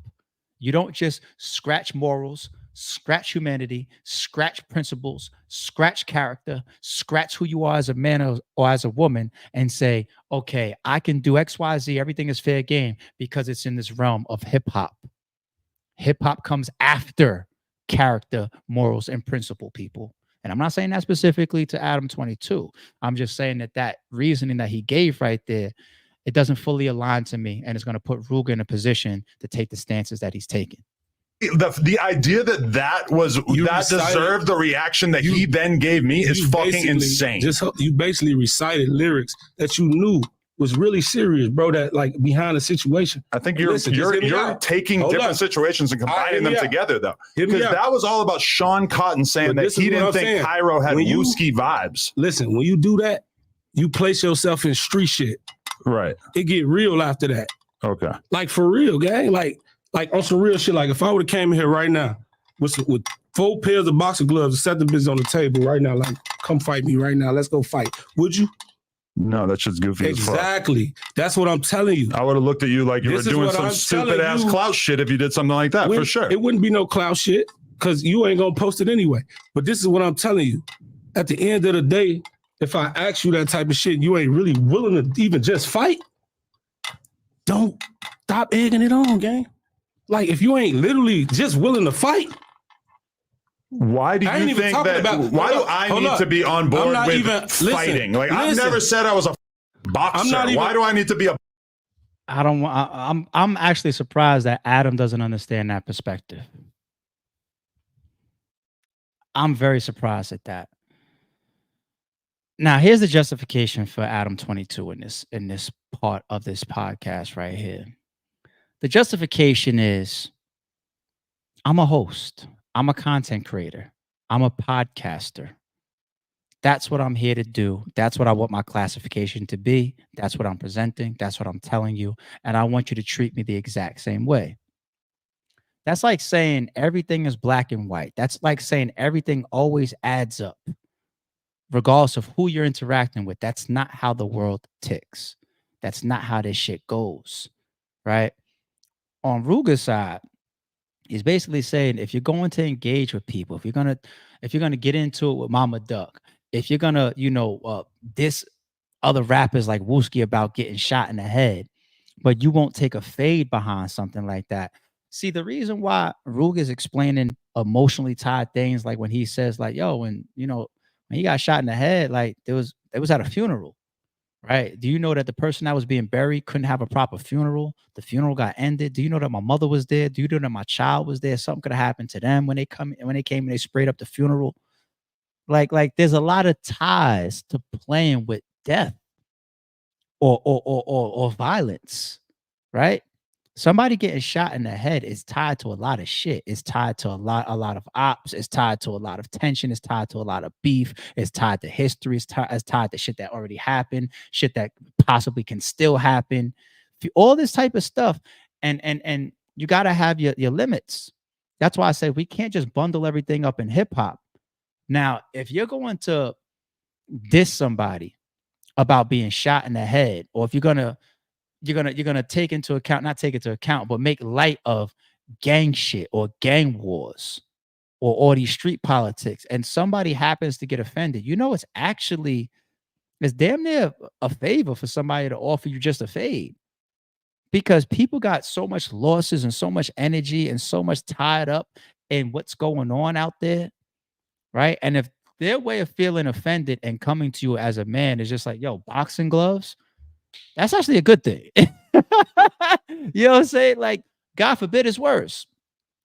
You don't just scratch morals, scratch humanity, scratch principles, scratch character, scratch who you are as a man or as a woman and say, okay, I can do X, Y, Z. Everything is fair game because it's in this realm of hip hop. Hip hop comes after character, morals, and principle, people. And I'm not saying that specifically to Adam22. I'm just saying that reasoning that he gave right there, it doesn't fully align to me, and it's going to put Ruga in a position to take the stances that he's taking. The idea that deserved the reaction that he then gave me is fucking insane. You basically recited lyrics that you knew was really serious, bro. That, like, behind the situation. I think you're taking different situations and combining them together, though, because that was all about Sean Cotton saying that he didn't think Cairo had Wooski vibes. Listen, when you do that, you place yourself in street shit. Right. It get real after that. Okay. Like, for real, gang. Like on some real shit. Like, if I would have came here right now with 4 pairs of boxing gloves and set the bitch on the table right now, like, come fight me right now. Let's go fight. Would you? No, that shit's goofy as fuck. Exactly. That's what I'm telling you. I would have looked at you like you were doing some stupid ass clout shit if you did something like that, for sure. It wouldn't be no clout shit because you ain't gonna post it anyway. But this is what I'm telling you. At the end of the day, if I ask you that type of shit, you ain't really willing to even just fight, don't stop egging it on, gang. Like, if you ain't literally just willing to fight, why do you think that? Why do I need to be on board with fighting? Like, I've never said I was a boxer. Why do I need to be a? I don't want. I'm actually surprised that Adam doesn't understand that perspective. I'm very surprised at that. Now, here's the justification for Adam22 in this part of this podcast right here. The justification is, I'm a host. I'm a content creator. I'm a podcaster. That's what I'm here to do. That's what I want my classification to be. That's what I'm presenting. That's what I'm telling you. And I want you to treat me the exact same way. That's like saying everything is black and white. That's like saying everything always adds up, regardless of who you're interacting with. That's not how the world ticks. That's not how this shit goes, right? On Ruga's side, he's basically saying if you're going to engage with people, if you're gonna get into it with Mama Duck, if you're gonna, diss other rappers like Wooski about getting shot in the head, but you won't take a fade behind something like that. See, the reason why Ruga is explaining emotionally tied things, like when he says, like, yo, when he got shot in the head, like it was at a funeral, right? Do you know that the person that was being buried couldn't have a proper funeral? The funeral got ended. Do you know that my mother was there? Do you know that my child was there? Something could have happened to them when they came and they sprayed up the funeral. Like there's a lot of ties to playing with death or violence, right? Somebody getting shot in the head is tied to a lot of shit. It's tied to a lot of ops. It's tied to a lot of tension. It's tied to a lot of beef. It's tied to history. It's tied to shit that already happened, shit that possibly can still happen. All this type of stuff. And you got to have your limits. That's why I say we can't just bundle everything up in hip hop. Now, if you're going to diss somebody about being shot in the head, or if you're gonna take into account, not take into account, but make light of gang shit or gang wars or all these street politics, and somebody happens to get offended, it's damn near a favor for somebody to offer you just a fade, because people got so much losses and so much energy and so much tied up in what's going on out there, right? And if their way of feeling offended and coming to you as a man is just like, yo, boxing gloves, that's actually a good thing. You know what I'm saying? Like, God forbid it's worse.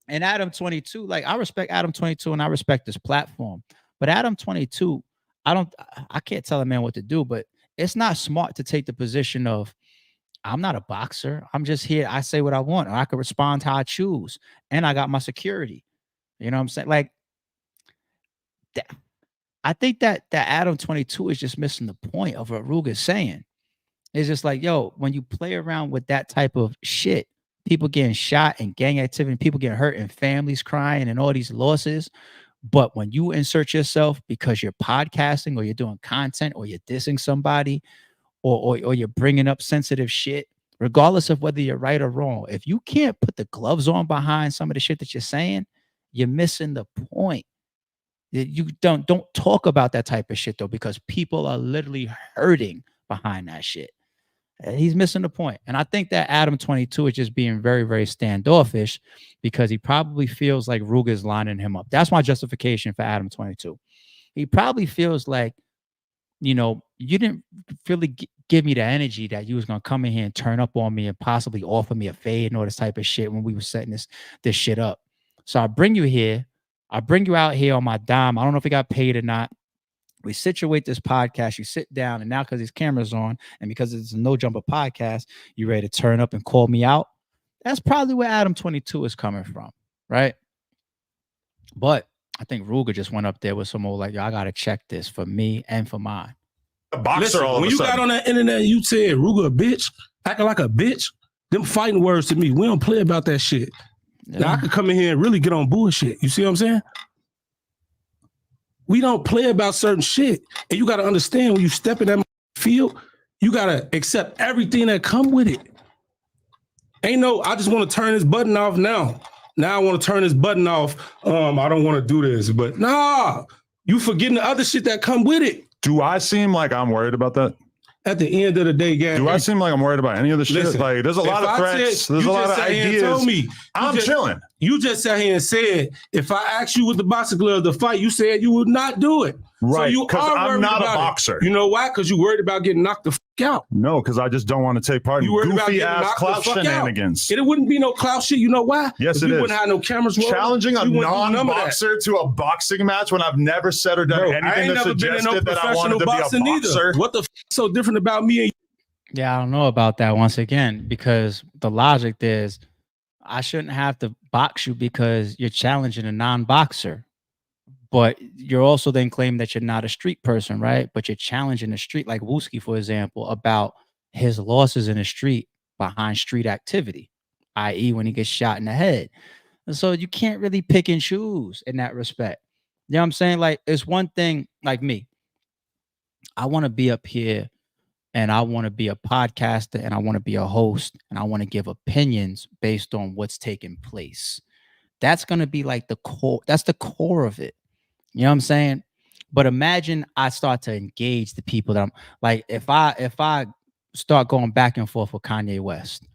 And Adam22, like, I respect Adam22 and I respect this platform. But Adam22, I can't tell a man what to do, but it's not smart to take the position of, I'm not a boxer. I'm just here. I say what I want, and I can respond how I choose. And I got my security. You know what I'm saying? Like, I think that Adam22 is just missing the point of what Ruga is saying. It's just like, yo, when you play around with that type of shit, people getting shot and gang activity, people getting hurt and families crying and all these losses. But when you insert yourself because you're podcasting or you're doing content or you're dissing somebody or you're bringing up sensitive shit, regardless of whether you're right or wrong, if you can't put the gloves on behind some of the shit that you're saying, you're missing the point. You don't talk about that type of shit, though, because people are literally hurting behind that shit. He's missing the point. And I think that Adam22 is just being very, very standoffish because he probably feels like Ruga is lining him up. That's my justification for Adam22. He probably feels like, you didn't really give me the energy that you was going to come in here and turn up on me and possibly offer me a fade and all this type of shit when we were setting this shit up. So I bring you here. I bring you out here on my dime. I don't know if he got paid or not. We situate this podcast. You sit down, and now because these cameras on and because it's a No Jumper podcast, you ready to turn up and call me out. That's probably where Adam22 is coming from, right? But I think Ruga just went up there with some old, like, yo, I got to check this for me and for mine. A boxer. Listen, all when you got on that internet, you said Ruga a bitch, acting like a bitch. Them fighting words to me. We don't play about that shit. Yeah. Now I could come in here and really get on bullshit. You see what I'm saying? We don't play about certain shit. And you got to understand when you step in that field, you gotta accept everything that come with it. Ain't no, I just want to turn this button off now. Now I want to turn this button off. I don't want to do this, but nah, you forgetting the other shit that come with it. Do I seem like I'm worried about that? At the end of the day, guys. Do I seem like I'm worried about any of the shit? Like, there's a lot of threats. There's a lot of ideas. Told me, I'm chilling. You just sat here and said, if I asked you with the boxing gloves to fight, you said you would not do it. Right, so you because I'm not a boxer. You know why? Because you worried about getting knocked the fuck out. No, because I just don't want to take part in goofy ass clout shenanigans. It wouldn't be no clout shit. You know why? Yes, it is. We wouldn't have no cameras rolling. Challenging a non-boxer to a boxing match when I've never said or done anything that suggested that I wanted to be a boxer. Either. What the f so different about me and you? Yeah, I don't know about that once again, because the logic is I shouldn't have to box you because you're challenging a non-boxer. But you're also then claiming that you're not a street person, right? But you're challenging the street, like Wooski, for example, about his losses in the street behind street activity, i.e. when he gets shot in the head. And so you can't really pick and choose in that respect. You know what I'm saying? Like, it's one thing, like me, I want to be up here and I want to be a podcaster and I want to be a host and I want to give opinions based on what's taking place. That's going to be like the core. That's the core of it. You know what I'm saying? But imagine I start to engage the people that I'm like, if I start going back and forth with Kanye West,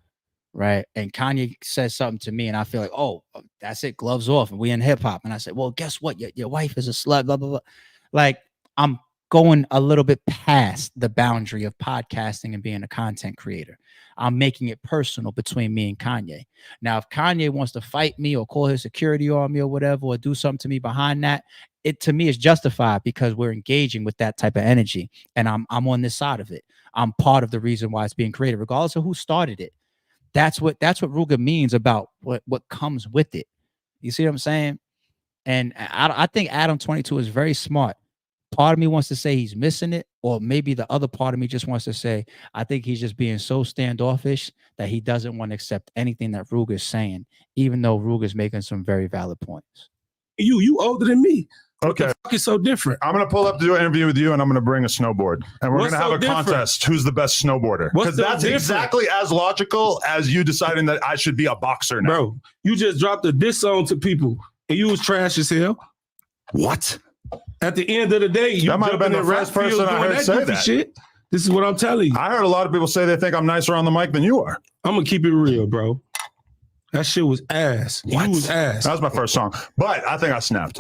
right? And Kanye says something to me and I feel like, oh, that's it, gloves off, and we in hip hop. And I said, well, guess what? Your wife is a slut, blah, blah, blah. Like, I'm going a little bit past the boundary of podcasting and being a content creator. I'm making it personal between me and Kanye. Now, if Kanye wants to fight me or call his security on me or whatever, or do something to me behind that, it to me is justified because we're engaging with that type of energy. And I'm on this side of it. I'm part of the reason why it's being created, regardless of who started it. That's what Ruga means about what comes with it. You see what I'm saying? And I think Adam22 is very smart. Part of me wants to say he's missing it, or maybe the other part of me just wants to say, I think he's just being so standoffish that he doesn't want to accept anything that Ruga is saying, even though Ruga is making some very valid points. You older than me. Okay. What the fuck is so different? I'm going to pull up to do an interview with you and I'm going to bring a snowboard. And we're going to have a contest. Who's the best snowboarder? Because that's exactly as logical as you deciding that I should be a boxer now. Bro, you just dropped a diss song to people and you was trash as hell. What? At the end of the day, you that might have been the first person I heard say that. Shit. This is what I'm telling you. I heard a lot of people say they think I'm nicer on the mic than you are. I'm going to keep it real, bro. That shit was ass. What? You was ass. That was my first song. But I think I snapped.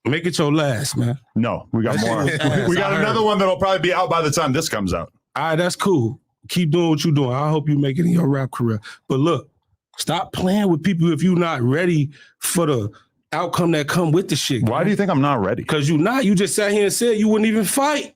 Make it your last, man. No, we got more. We got another one that'll probably be out by the time this comes out. All right, that's cool. Keep doing what you're doing. I hope you make it in your rap career. But look, stop playing with people if you're not ready for the outcome that come with the shit. Why do you think I'm not ready? Because you're not. You just sat here and said you wouldn't even fight.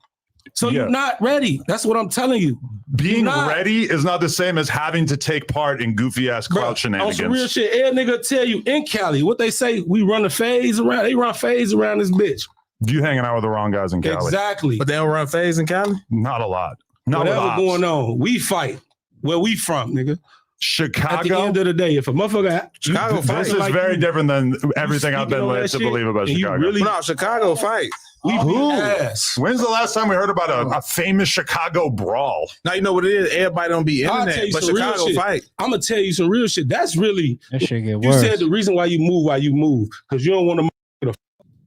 So you're not ready. That's what I'm telling you. Being ready is not the same as having to take part in goofy ass clout shenanigans. On some real shit, every nigga tell you in Cali, what they say, we run a phase around. They run phase around this bitch. You hanging out with the wrong guys in Cali. Exactly. But they don't run phase in Cali? Not a lot. Not whatever going on. We fight. Where we from, nigga? Chicago. At the end of the day, if a motherfucker Chicago fight, this is very different than everything I've been led to believe about Chicago. No, Chicago fight. When's the last time we heard about a famous Chicago brawl? Now you know what it is. Everybody don't be internet, but Chicago fight. I'm gonna tell you some real shit. That's really that shit get worse. You said the reason why you move because you don't want to get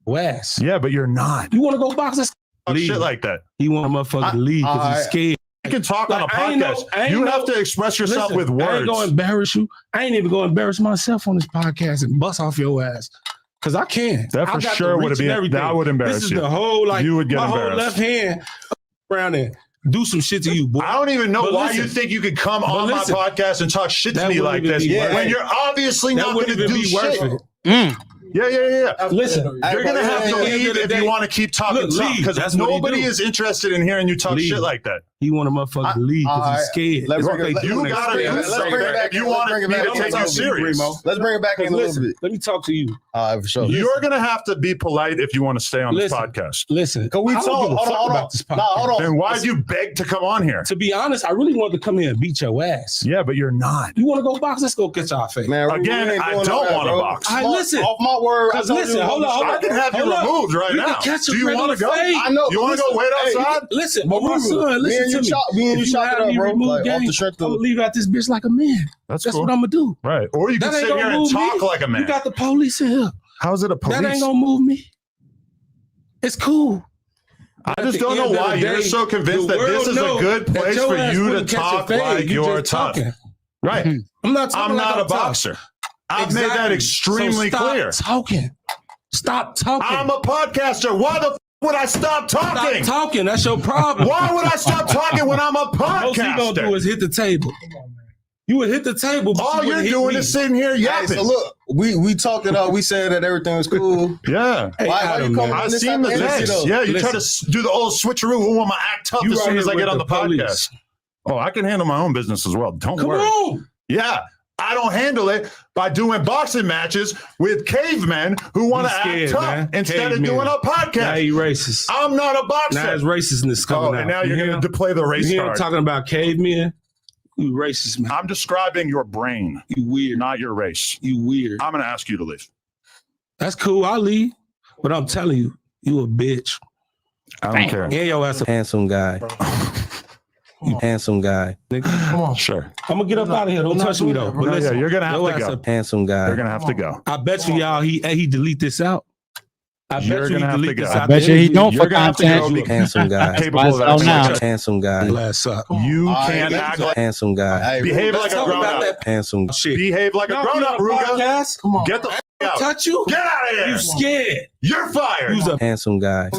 a ass. Yeah, but you're not. You want to go box shit like that. He want a motherfucker to leave because he's scared. You can talk on a podcast. You have to express yourself with words. I ain't gonna embarrass you. I ain't even gonna embarrass myself on this podcast and bust off your ass. Because I can. That for sure would have been. That would embarrass you. This is the whole, like, you would get my embarrassed. whole left hand around there. Do some shit to you, boy. I don't even know why you think you could come on my podcast and talk shit to me like this when you're obviously not going to do shit. Yeah. Listen, you're going to have to leave if you want to keep talking tough because nobody is interested in hearing you talk shit like that. He want a motherfucker to leave because he's scared. You got to do something if you want me to take you serious. Let's bring it back in a little bit. Let me talk to you. For sure. You're going to have to be polite if you want to stay on this podcast. Listen, can we talk about this podcast? Hold on. Then why'd you beg to come on here? To be honest, I really wanted to come here and beat your ass. Yeah, but you're not. You want to go box? Let's go get our face. Man, again, I don't want to box. Listen. Off my my word. Listen, hold on. I can have you removed right now. Do you want to go? I know. You want to go wait outside? Listen, my son, listen to me. Me and you chop it up, bro. Like, off the strength I'm gonna leave out this bitch like a man. That's cool. what I'm gonna do. Right. Or you can sit here and talk like a man. You got the police in here. How's it a police? That ain't gonna move me. It's cool. I just don't know why you're so convinced that this is a good place for you to talk like you're tough. Right. I'm not a boxer. I've made that extremely clear. Stop talking. I'm a podcaster. Why the would I stop talking? Stop talking. That's your problem. Why would I stop talking when I'm a podcaster? All you gonna do is hit the table. You would hit the table. All you're doing is sitting here yapping. Hey, so look, we talked it up. We said that everything was cool. Yeah. Hey, why you coming I've seen the text. Yeah, you try to do the old switcheroo. Who want to act tough as soon as I get on the podcast? Oh, I can handle my own business as well. Don't worry. Come on. Yeah. I don't handle it by doing boxing matches with cavemen who want to act tough instead of doing a podcast. Now you racist. I'm not a boxer. Now it's racistness coming out. And now you're going to play the race card. Talking about cavemen. You racist, man. I'm describing your brain. You weird. Not your race. You weird. I'm going to ask you to leave. That's cool. I'll leave. But I'm telling you, you a bitch. I don't care. And your ass a handsome guy. You handsome guy. Nigga. Come on. Sure. I'm going to get up out of here. Don't touch me, though. But listen, you're going to have to go. Handsome guy. You're going to have to go. I bet you, y'all, he delete this out. I bet you he delete this out. I bet you he don't for content. Handsome guy. Capable of that. Handsome guy. You can't act like handsome guy. Behave like a grown up. Handsome shit. Behave like a grown up, Ruga. Come on. Get the out. Touch you. Get out of here. You scared. You're fired. Who's a handsome guy?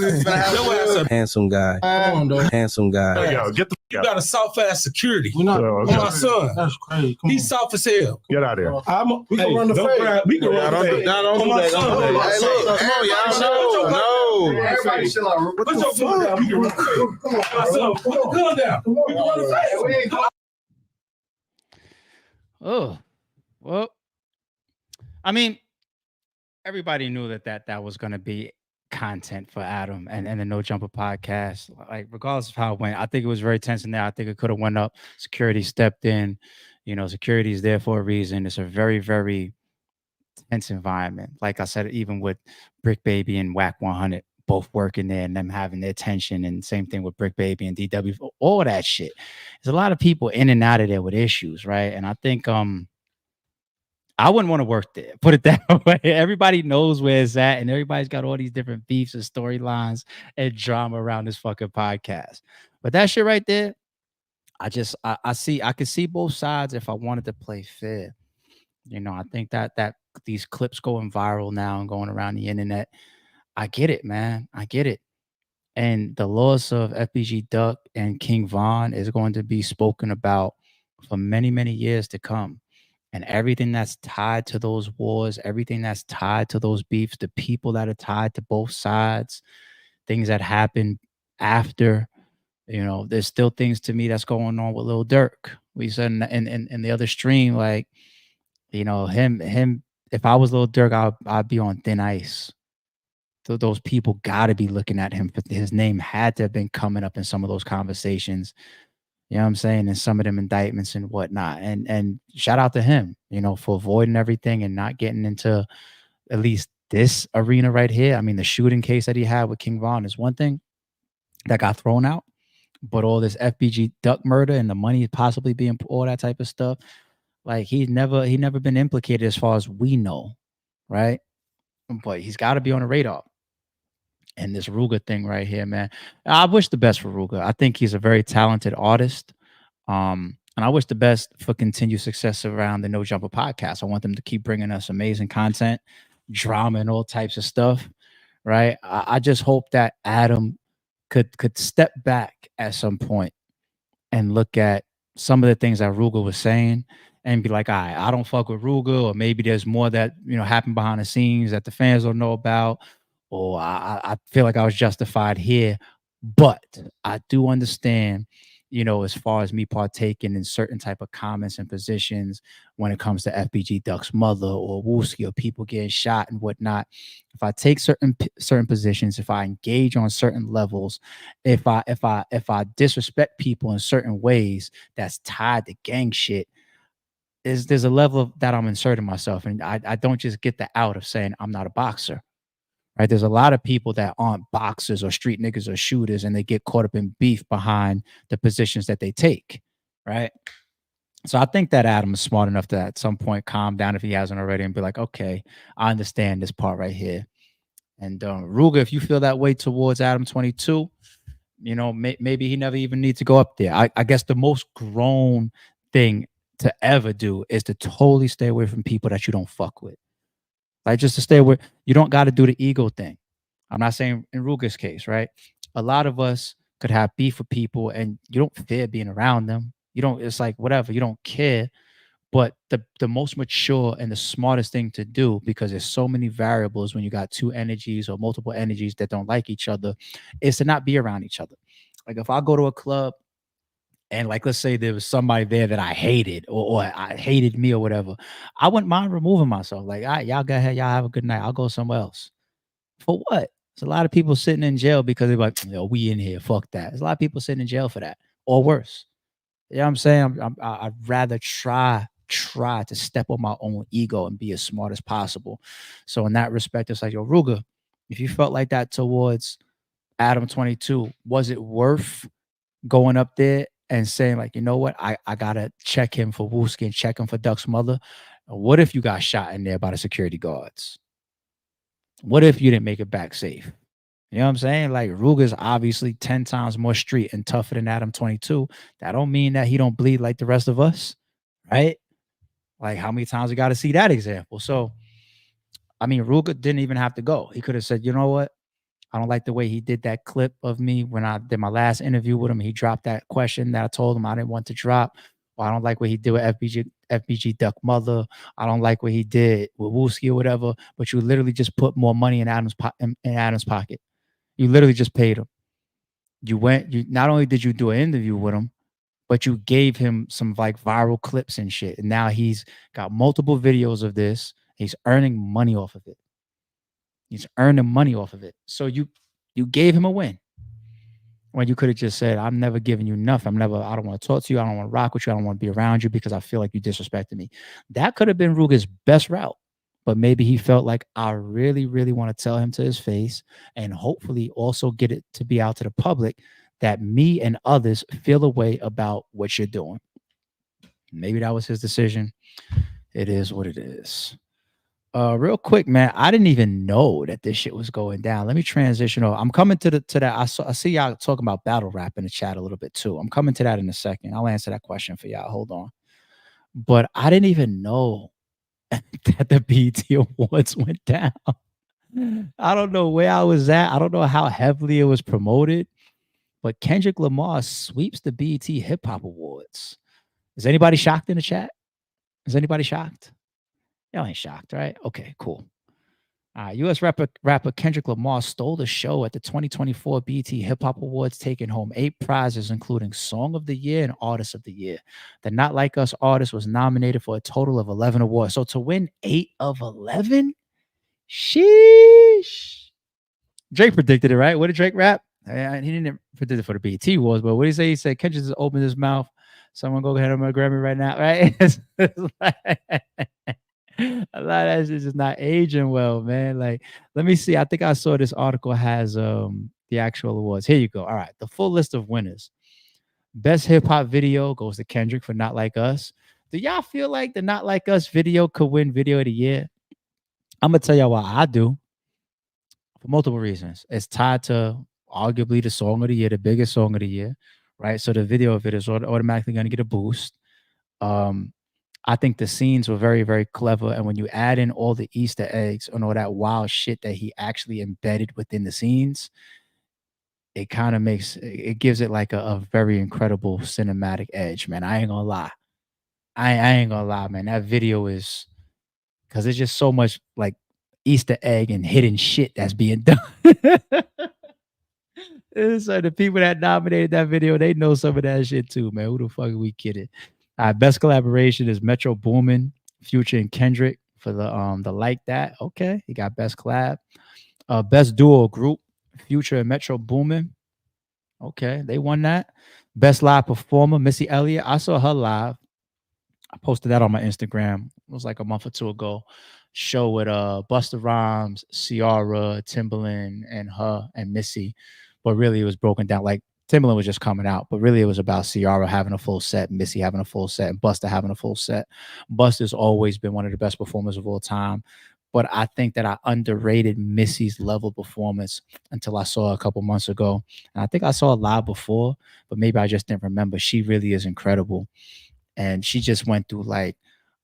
Handsome guy. Handsome guy. There you go. Get the You got a soft ass security. Okay. My son. That's crazy. He's soft as hell. Get out of here. We can run the fade. We can run the fade. Don't do that. Hey, look. Come on, y'all. No. Everybody chill out. Put your foot down. We can run the fade. Come on, my son. Put the gun down. We can run the fade. Oh, well, I mean, everybody knew that was going to be content for Adam and the No Jumper podcast. Like, regardless of how it went, I think it was very tense in there. I think it could have went up. Security stepped in. You know, security is there for a reason. It's a very, very tense environment. Like I said, even with Brick Baby and Whack 100 both working there and them having their tension, and same thing with Brick Baby and DW, all that shit. There's a lot of people in and out of there with issues, right? And I think I wouldn't want to work there. Put it that way. Everybody knows where it's at, and everybody's got all these different beefs and storylines and drama around this fucking podcast. But that shit right there, I could see both sides if I wanted to play fair. You know, I think that these clips going viral now and going around the internet. I get it, man. I get it. And the loss of FBG Duck and King Von is going to be spoken about for many, many years to come. And everything that's tied to those wars, everything that's tied to those beefs, the people that are tied to both sides, things that happen after, you know, there's still things to me that's going on with Lil Durk. We said in the other stream, like, you know, him, if I was Lil Durk, I'd be on thin ice. So those people got to be looking at him. His name had to have been coming up in some of those conversations. You know what I'm saying? And some of them indictments and whatnot. And shout out to him, you know, for avoiding everything and not getting into at least this arena right here. I mean, the shooting case that he had with King Von is one thing that got thrown out, but all this FBG Duck murder and the money possibly being all that type of stuff, like he never been implicated as far as we know, right? But he's got to be on the radar. And this Ruga thing right here, man, I wish the best for Ruga. I think he's a very talented artist. And I wish the best for continued success around the No Jumper podcast. I want them to keep bringing us amazing content, drama, and all types of stuff, right? I just hope that Adam could step back at some point and look at some of the things that Ruga was saying and be like, all right, I don't fuck with Ruga, or maybe there's more that, you know, happened behind the scenes that the fans don't know about, or I feel like I was justified here. But I do understand, you know, as far as me partaking in certain type of comments and positions when it comes to FBG Duck's mother or Wooski or people getting shot and whatnot. If I take certain positions, if I engage on certain levels, if I disrespect people in certain ways that's tied to gang shit, is there's a level of that I'm inserting myself, and I don't just get the out of saying I'm not a boxer. Right? There's a lot of people that aren't boxers or street niggas or shooters, and they get caught up in beef behind the positions that they take. Right? So I think that Adam is smart enough to at some point calm down if he hasn't already and be like, okay, I understand this part right here. And Ruga, if you feel that way towards Adam22, you know, maybe he never even needs to go up there. I guess the most grown thing to ever do is to totally stay away from people that you don't fuck with. Like, just to stay away. You don't got to do the ego thing. I'm not saying in Ruga's case, right? A lot of us could have beef with people and you don't fear being around them. You don't, it's like whatever, you don't care. But the most mature and the smartest thing to do, because there's so many variables when you got two energies or multiple energies that don't like each other, is to not be around each other. Like if I go to a club and like, let's say there was somebody there that I hated or I hated me or whatever, I wouldn't mind removing myself. Like, all right, y'all go ahead, y'all have a good night. I'll go somewhere else. For what? There's a lot of people sitting in jail because they're like, yo, we in here, fuck that. There's a lot of people sitting in jail for that or worse. You know what I'm saying? I'd rather try to step on my own ego and be as smart as possible. So in that respect, it's like, yo, Ruga, if you felt like that towards Adam22, was it worth going up there and saying like, you know what, I gotta check him for Wooski and check him for Duck's mother? What if you got shot in there by the security guards? What if you didn't make it back safe? You know what I'm saying? Like Ruga's obviously 10 times more street and tougher than Adam22. That don't mean that he don't bleed like the rest of us, right? Like how many times we got to see that example? So, I mean, Ruga didn't even have to go. He could have said, you know what? I don't like the way he did that clip of me when I did my last interview with him. He dropped that question that I told him I didn't want to drop. Or I don't like what he did with FBG Duck Mother. I don't like what he did with Wooski or whatever. But you literally just put more money in Adam's pocket. You literally just paid him. You not only did you do an interview with him, but you gave him some like viral clips and shit. And now he's got multiple videos of this. He's earning money off of it. He's earning money off of it. So you gave him a win. When you could have just said, I'm never giving you nothing. I don't want to talk to you. I don't want to rock with you. I don't want to be around you because I feel like you disrespected me. That could have been Ruga's best route. But maybe he felt like I really, really want to tell him to his face and hopefully also get it to be out to the public that me and others feel a way about what you're doing. Maybe that was his decision. It is what it is. Real quick, man, I didn't even know that this shit was going down. Let me transition over. I'm coming to that. I see y'all talking about battle rap in the chat a little bit too. I'm coming to that in a second. I'll answer that question for y'all. Hold on. But I didn't even know that the BET Awards went down. I don't know where I was at. I don't know how heavily it was promoted, but Kendrick Lamar sweeps the BET Hip Hop Awards. Is anybody shocked in the chat? Is anybody shocked? Y'all ain't shocked, right? Okay, cool. U.S. rapper Kendrick Lamar stole the show at the 2024 BET Hip Hop Awards, taking home 8 prizes, including Song of the Year and Artist of the Year. The Not Like Us artist was nominated for a total of 11 awards. So to win 8 of 11? Sheesh. Drake predicted it, right? What did Drake rap? He didn't predict it for the BET Awards, but what did he say? He said, Kendrick just opened his mouth. Someone go ahead and Grammy right now, right? A lot of that shit is not aging well, man. Like, let me see. I think I saw this article has the actual awards. Here you go. All right, the full list of winners. Best hip hop video goes to Kendrick for Not Like Us. Do y'all feel like the Not Like Us video could win Video of the Year? I'm gonna tell y'all why I do. For multiple reasons. It's tied to arguably the Song of the Year, the biggest Song of the Year, right? So the video of it is automatically gonna get a boost. I think the scenes were very, very clever. And when you add in all the Easter eggs and all that wild shit that he actually embedded within the scenes, it kind of it gives it like a very incredible cinematic edge, man. I ain't gonna lie. I ain't gonna lie, man. That video is, because it's just so much like Easter egg and hidden shit that's being done. So the people that nominated that video, they know some of that shit too, man. Who the fuck are we kidding? Best collaboration is Metro Boomin, Future and Kendrick for the Like That. Okay, he got best collab. Best duo group, Future and Metro Boomin. Okay, they won that. Best live performer, Missy Elliott. I saw her live. I posted that on my Instagram. It was like a month or two ago. Show with Busta Rhymes, Ciara, Timbaland, and her and Missy. But really it was broken down. Like Timbaland was just coming out, but really it was about Ciara having a full set, Missy having a full set, and Busta having a full set. Busta's always been one of the best performers of all time. But I think that I underrated Missy's level performance until I saw a couple months ago. And I think I saw it live before, but maybe I just didn't remember. She really is incredible. And she just went through like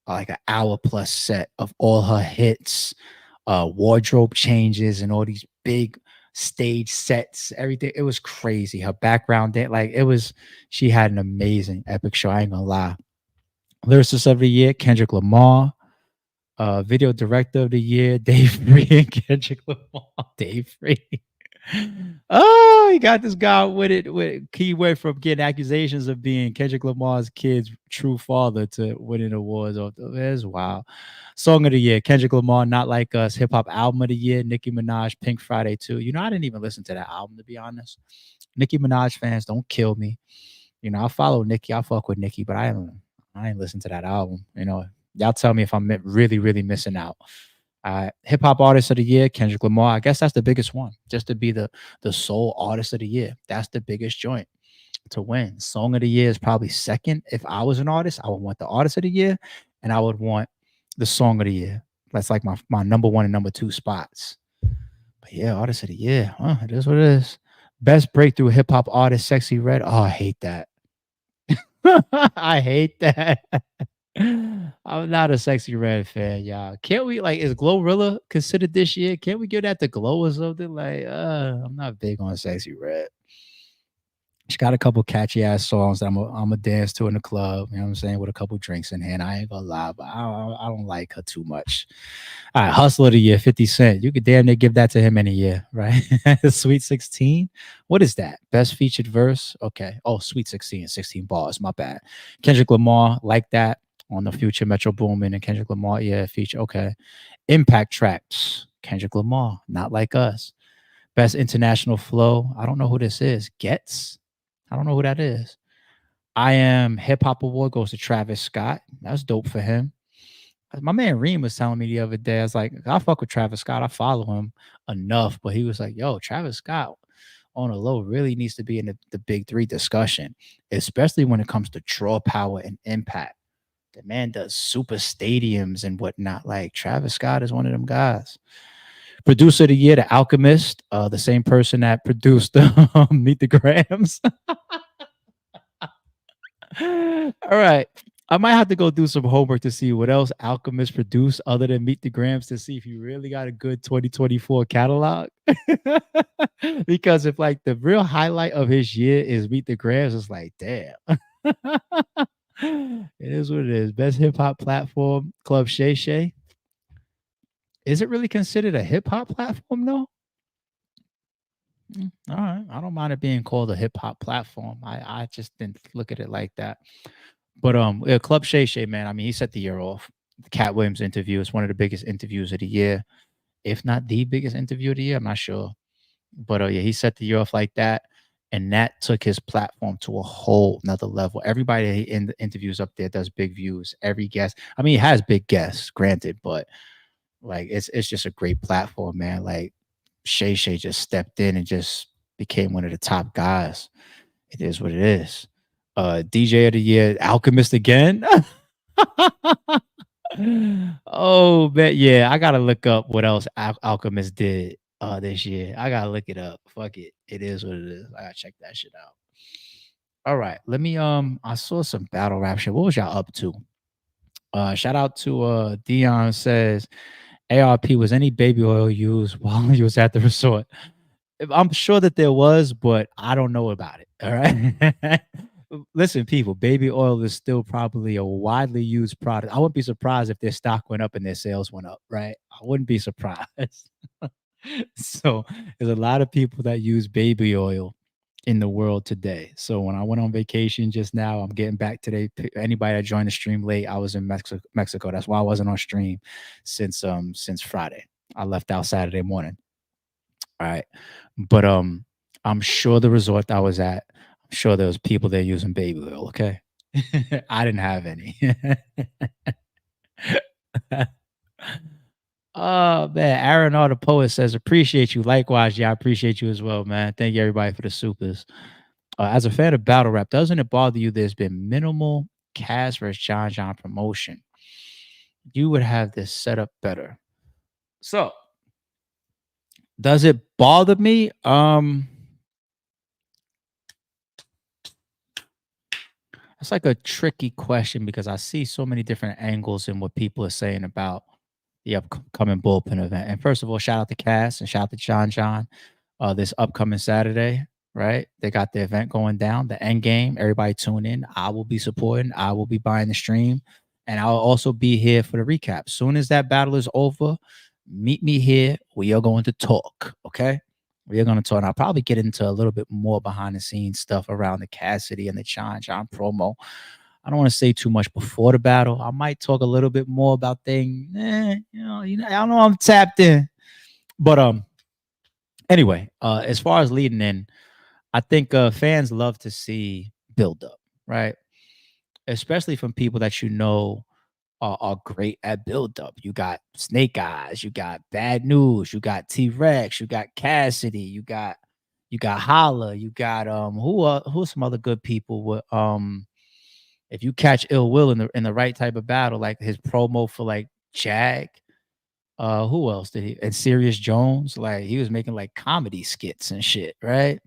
an hour plus set of all her hits, wardrobe changes, and all these big stage sets, everything. It was crazy. Her background, like it was, she had an amazing epic show. I ain't gonna lie. Lyricist of the year, Kendrick Lamar. Video director of the year, Dave Free and Kendrick Lamar. Dave Free. Oh, he got this guy with it. He went from getting accusations of being Kendrick Lamar's kid's true father to winning awards. That's wild. Song of the year, Kendrick Lamar, Not Like Us. Hip Hop Album of the year, Nicki Minaj, Pink Friday 2. You know, I didn't even listen to that album, to be honest. Nicki Minaj fans, don't kill me. You know, I follow Nicki. I fuck with Nicki, but I ain't listen to that album. You know, y'all tell me if I'm really, really missing out. Hip hop artist of the year, Kendrick Lamar. I guess that's the biggest one, just to be the sole artist of the year. That's the biggest joint to win. Song of the year is probably second. If I was an artist, I would want the artist of the year, and I would want the song of the year. That's like my number one and number two spots. But yeah, artist of the year. It is what it is. Best breakthrough hip hop artist, Sexy Red. Oh, I hate that. I hate that. I'm not a Sexy Red fan, y'all. Can't we, like, is Glorilla considered this year? Can't we give that to Glow or something? Like, I'm not big on Sexy Red. She got a couple catchy ass songs that I'm a dance to in the club, you know what I'm saying, with a couple drinks in hand. I ain't gonna lie, but I don't like her too much. All right, Hustler of the year, 50 Cent. You could damn near give that to him any year, right? Sweet 16. What is that? Best featured verse? Okay. Oh, Sweet 16, 16 bars. My bad. Kendrick Lamar, Like That, on the Future, Metro Boomin, and Kendrick Lamar, yeah, feature. Okay. Impact Tracks, Kendrick Lamar, Not Like Us. Best international flow. I don't know who this is. Gets. I don't know who that is. I Am Hip Hop Award goes to Travis Scott. That's dope for him. My man Reem was telling me the other day, I was like, I fuck with Travis Scott. I follow him enough. But he was like, yo, Travis Scott on a low really needs to be in the big three discussion, especially when it comes to draw power and impact. The man does super stadiums and whatnot. Like, Travis Scott is one of them guys. Producer of the year, The Alchemist, the same person that produced Meet the Grams. All right. I might have to go do some homework to see what else Alchemist produced other than Meet the Grams, to see if he really got a good 2024 catalog. Because if, like, the real highlight of his year is Meet the Grams, it's like, damn. It is what it is. Best hip hop platform, Club Shay Shay. Is it really considered a hip hop platform, though? All right. I don't mind it being called a hip hop platform. I just didn't look at it like that. But yeah, Club Shay Shay, man. I mean, he set the year off. The Cat Williams interview is one of the biggest interviews of the year, if not the biggest interview of the year. I'm not sure. But yeah, he set the year off like that. And that took his platform to a whole nother level. Everybody in the interviews up there does big views. Every guest. I mean, he has big guests, granted, but like it's just a great platform, man. Like Shay Shay just stepped in and just became one of the top guys. It is what it is. DJ of the year, Alchemist again. Oh man, yeah. I gotta look up what else Alchemist did this year. I gotta look it up. Fuck it. It is what it is. I gotta check that shit out. All right. Let me I saw some battle rap shit. What was y'all up to? Shout out to Dion says ARP, was any baby oil used while he was at the resort? I'm sure that there was, but I don't know about it. All right. Listen, people, baby oil is still probably a widely used product. I wouldn't be surprised if their stock went up and their sales went up, right? I wouldn't be surprised. So there's a lot of people that use baby oil in the world today. So when I went on vacation just now, I'm getting back today. Anybody that joined the stream late, I was in Mexico. That's why I wasn't on stream since Friday. I left out Saturday morning. All right. But I'm sure the resort I was at, I'm sure there was people there using baby oil. Okay. I didn't have any. Oh man, Aaron R. the poet says, appreciate you. Likewise, yeah, I appreciate you as well, man. Thank you everybody for the supers. As a fan of battle rap, doesn't it bother you there's been minimal Cass versus John promotion? You would have this set up better. So, does it bother me? It's like a tricky question because I see so many different angles in what people are saying about the upcoming bullpen event. And first of all, shout out to Cass and shout out to John. This upcoming Saturday, right? They got the event going down, the end game. Everybody tune in. I will be supporting. I will be buying the stream. And I'll also be here for the recap. Soon as that battle is over, meet me here. We are going to talk, okay? We are going to talk. And I'll probably get into a little bit more behind the scenes stuff around the Cassidy and the John promo. I don't want to say too much before the battle. I might talk a little bit more about things. I don't know. I'm tapped in, but anyway, as far as leading in, I think fans love to see build up, right? Especially from people that you know are great at build up. You got Snake Eyes, you got Bad News, you got T-Rex, you got Cassidy, you got Holla, you got who are some other good people with if you catch Ill Will in the right type of battle, like his promo for like Jag, who else did he? And Serious Jones, like he was making like comedy skits and shit, right?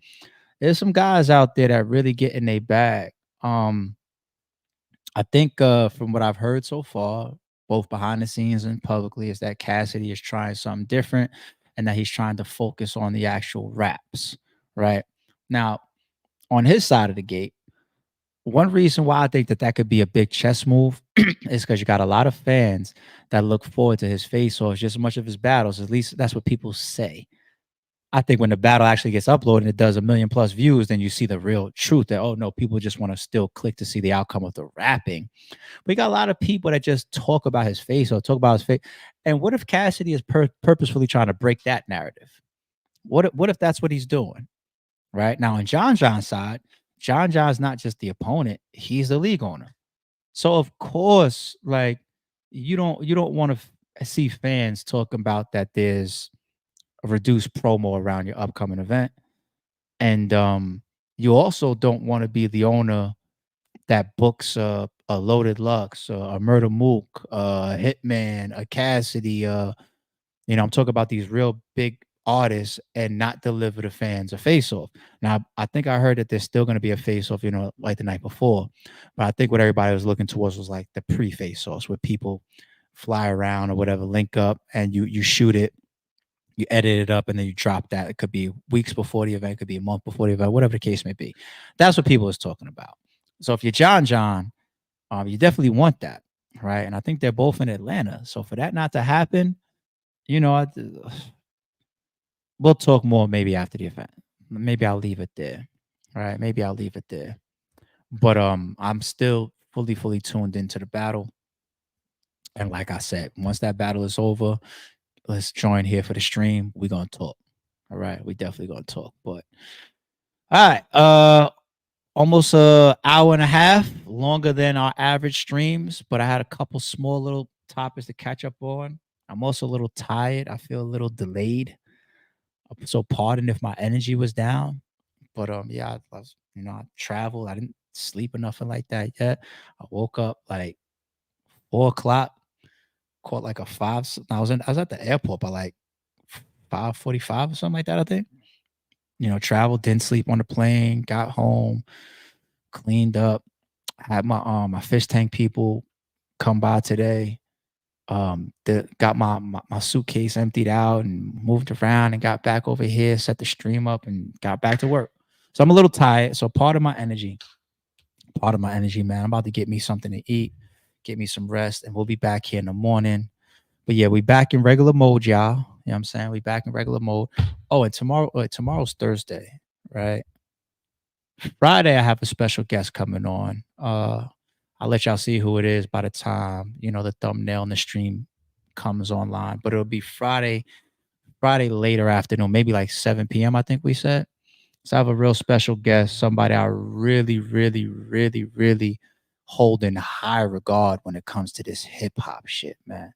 There's some guys out there that really get in their bag. I think from what I've heard so far, both behind the scenes and publicly, is that Cassidy is trying something different and that he's trying to focus on the actual raps, right? Now, on his side of the gate, one reason why I think that could be a big chess move is because you got a lot of fans that look forward to his face-offs just as much of his battles. At least that's what people say. I think when the battle actually gets uploaded and it does 1 million+ views, then you see the real truth that, oh no, people just want to still click to see the outcome of the rapping. We got a lot of people that just talk about his face or talk about his face. And what if Cassidy is purposefully trying to break that narrative? What if that's what he's doing? Right now, on John's side, John's not just the opponent; he's the league owner. So of course, like you don't want to see fans talking about that there's a reduced promo around your upcoming event, and you also don't want to be the owner that books a Loaded Lux, a Murder Mook, a Hitman, a Cassidy. I'm talking about these real big artists and not deliver the fans a face-off. Now, I think I heard that there's still going to be a face-off, like the night before. But I think what everybody was looking towards was like the pre-face-offs where people fly around or whatever, link up, and you shoot it, you edit it up, and then you drop that. It could be weeks before the event, it could be a month before the event, whatever the case may be. That's what people is talking about. So if you're John, you definitely want that, right? And I think they're both in Atlanta. So for that not to happen, we'll talk more maybe after the event. Maybe I'll leave it there. All right. Maybe I'll leave it there. But I'm still fully tuned into the battle. And like I said, once that battle is over, let's join here for the stream. We're gonna talk. All right. We definitely gonna talk. But all right. Almost an hour and a half, longer than our average streams, but I had a couple small little topics to catch up on. I'm also a little tired. I feel a little delayed. So pardon if my energy was down. But yeah, I traveled. I didn't sleep or nothing like that yet. I woke up like 4 o'clock, caught like a 5. I was at the airport by like 5:45 or something like that, I think. Traveled, didn't sleep on the plane, got home, cleaned up, had my fish tank people come by today. Got my suitcase emptied out and moved around and got back over here, set the stream up and got back to work. So I'm a little tired. So part of my energy, man, I'm about to get me something to eat, get me some rest, and we'll be back here in the morning. But yeah, we back in regular mode, y'all. You know what I'm saying? We back in regular mode. Oh, and tomorrow's Thursday, right? Friday, I have a special guest coming on. I'll let y'all see who it is by the time, the thumbnail and the stream comes online. But it'll be Friday later afternoon, maybe like 7 p.m., I think we said. So I have a real special guest, somebody I really, really, really, really hold in high regard when it comes to this hip hop shit, man.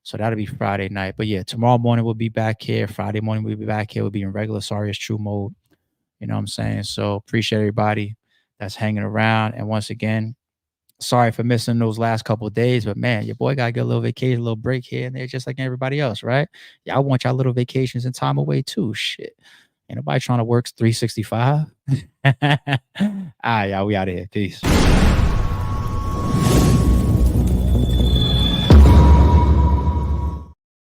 So that'll be Friday night. But yeah, tomorrow morning we'll be back here. Friday morning we'll be back here. We'll be in regular Sorry It's True mode. You know what I'm saying? So appreciate everybody that's hanging around. And once again, sorry for missing those last couple of days, but man, your boy gotta get a little vacation, a little break here and there, just like everybody else, right? Y'all want y'all little vacations and time away too. Shit. Ain't nobody trying to work 365. All right, y'all, we out of here. Peace.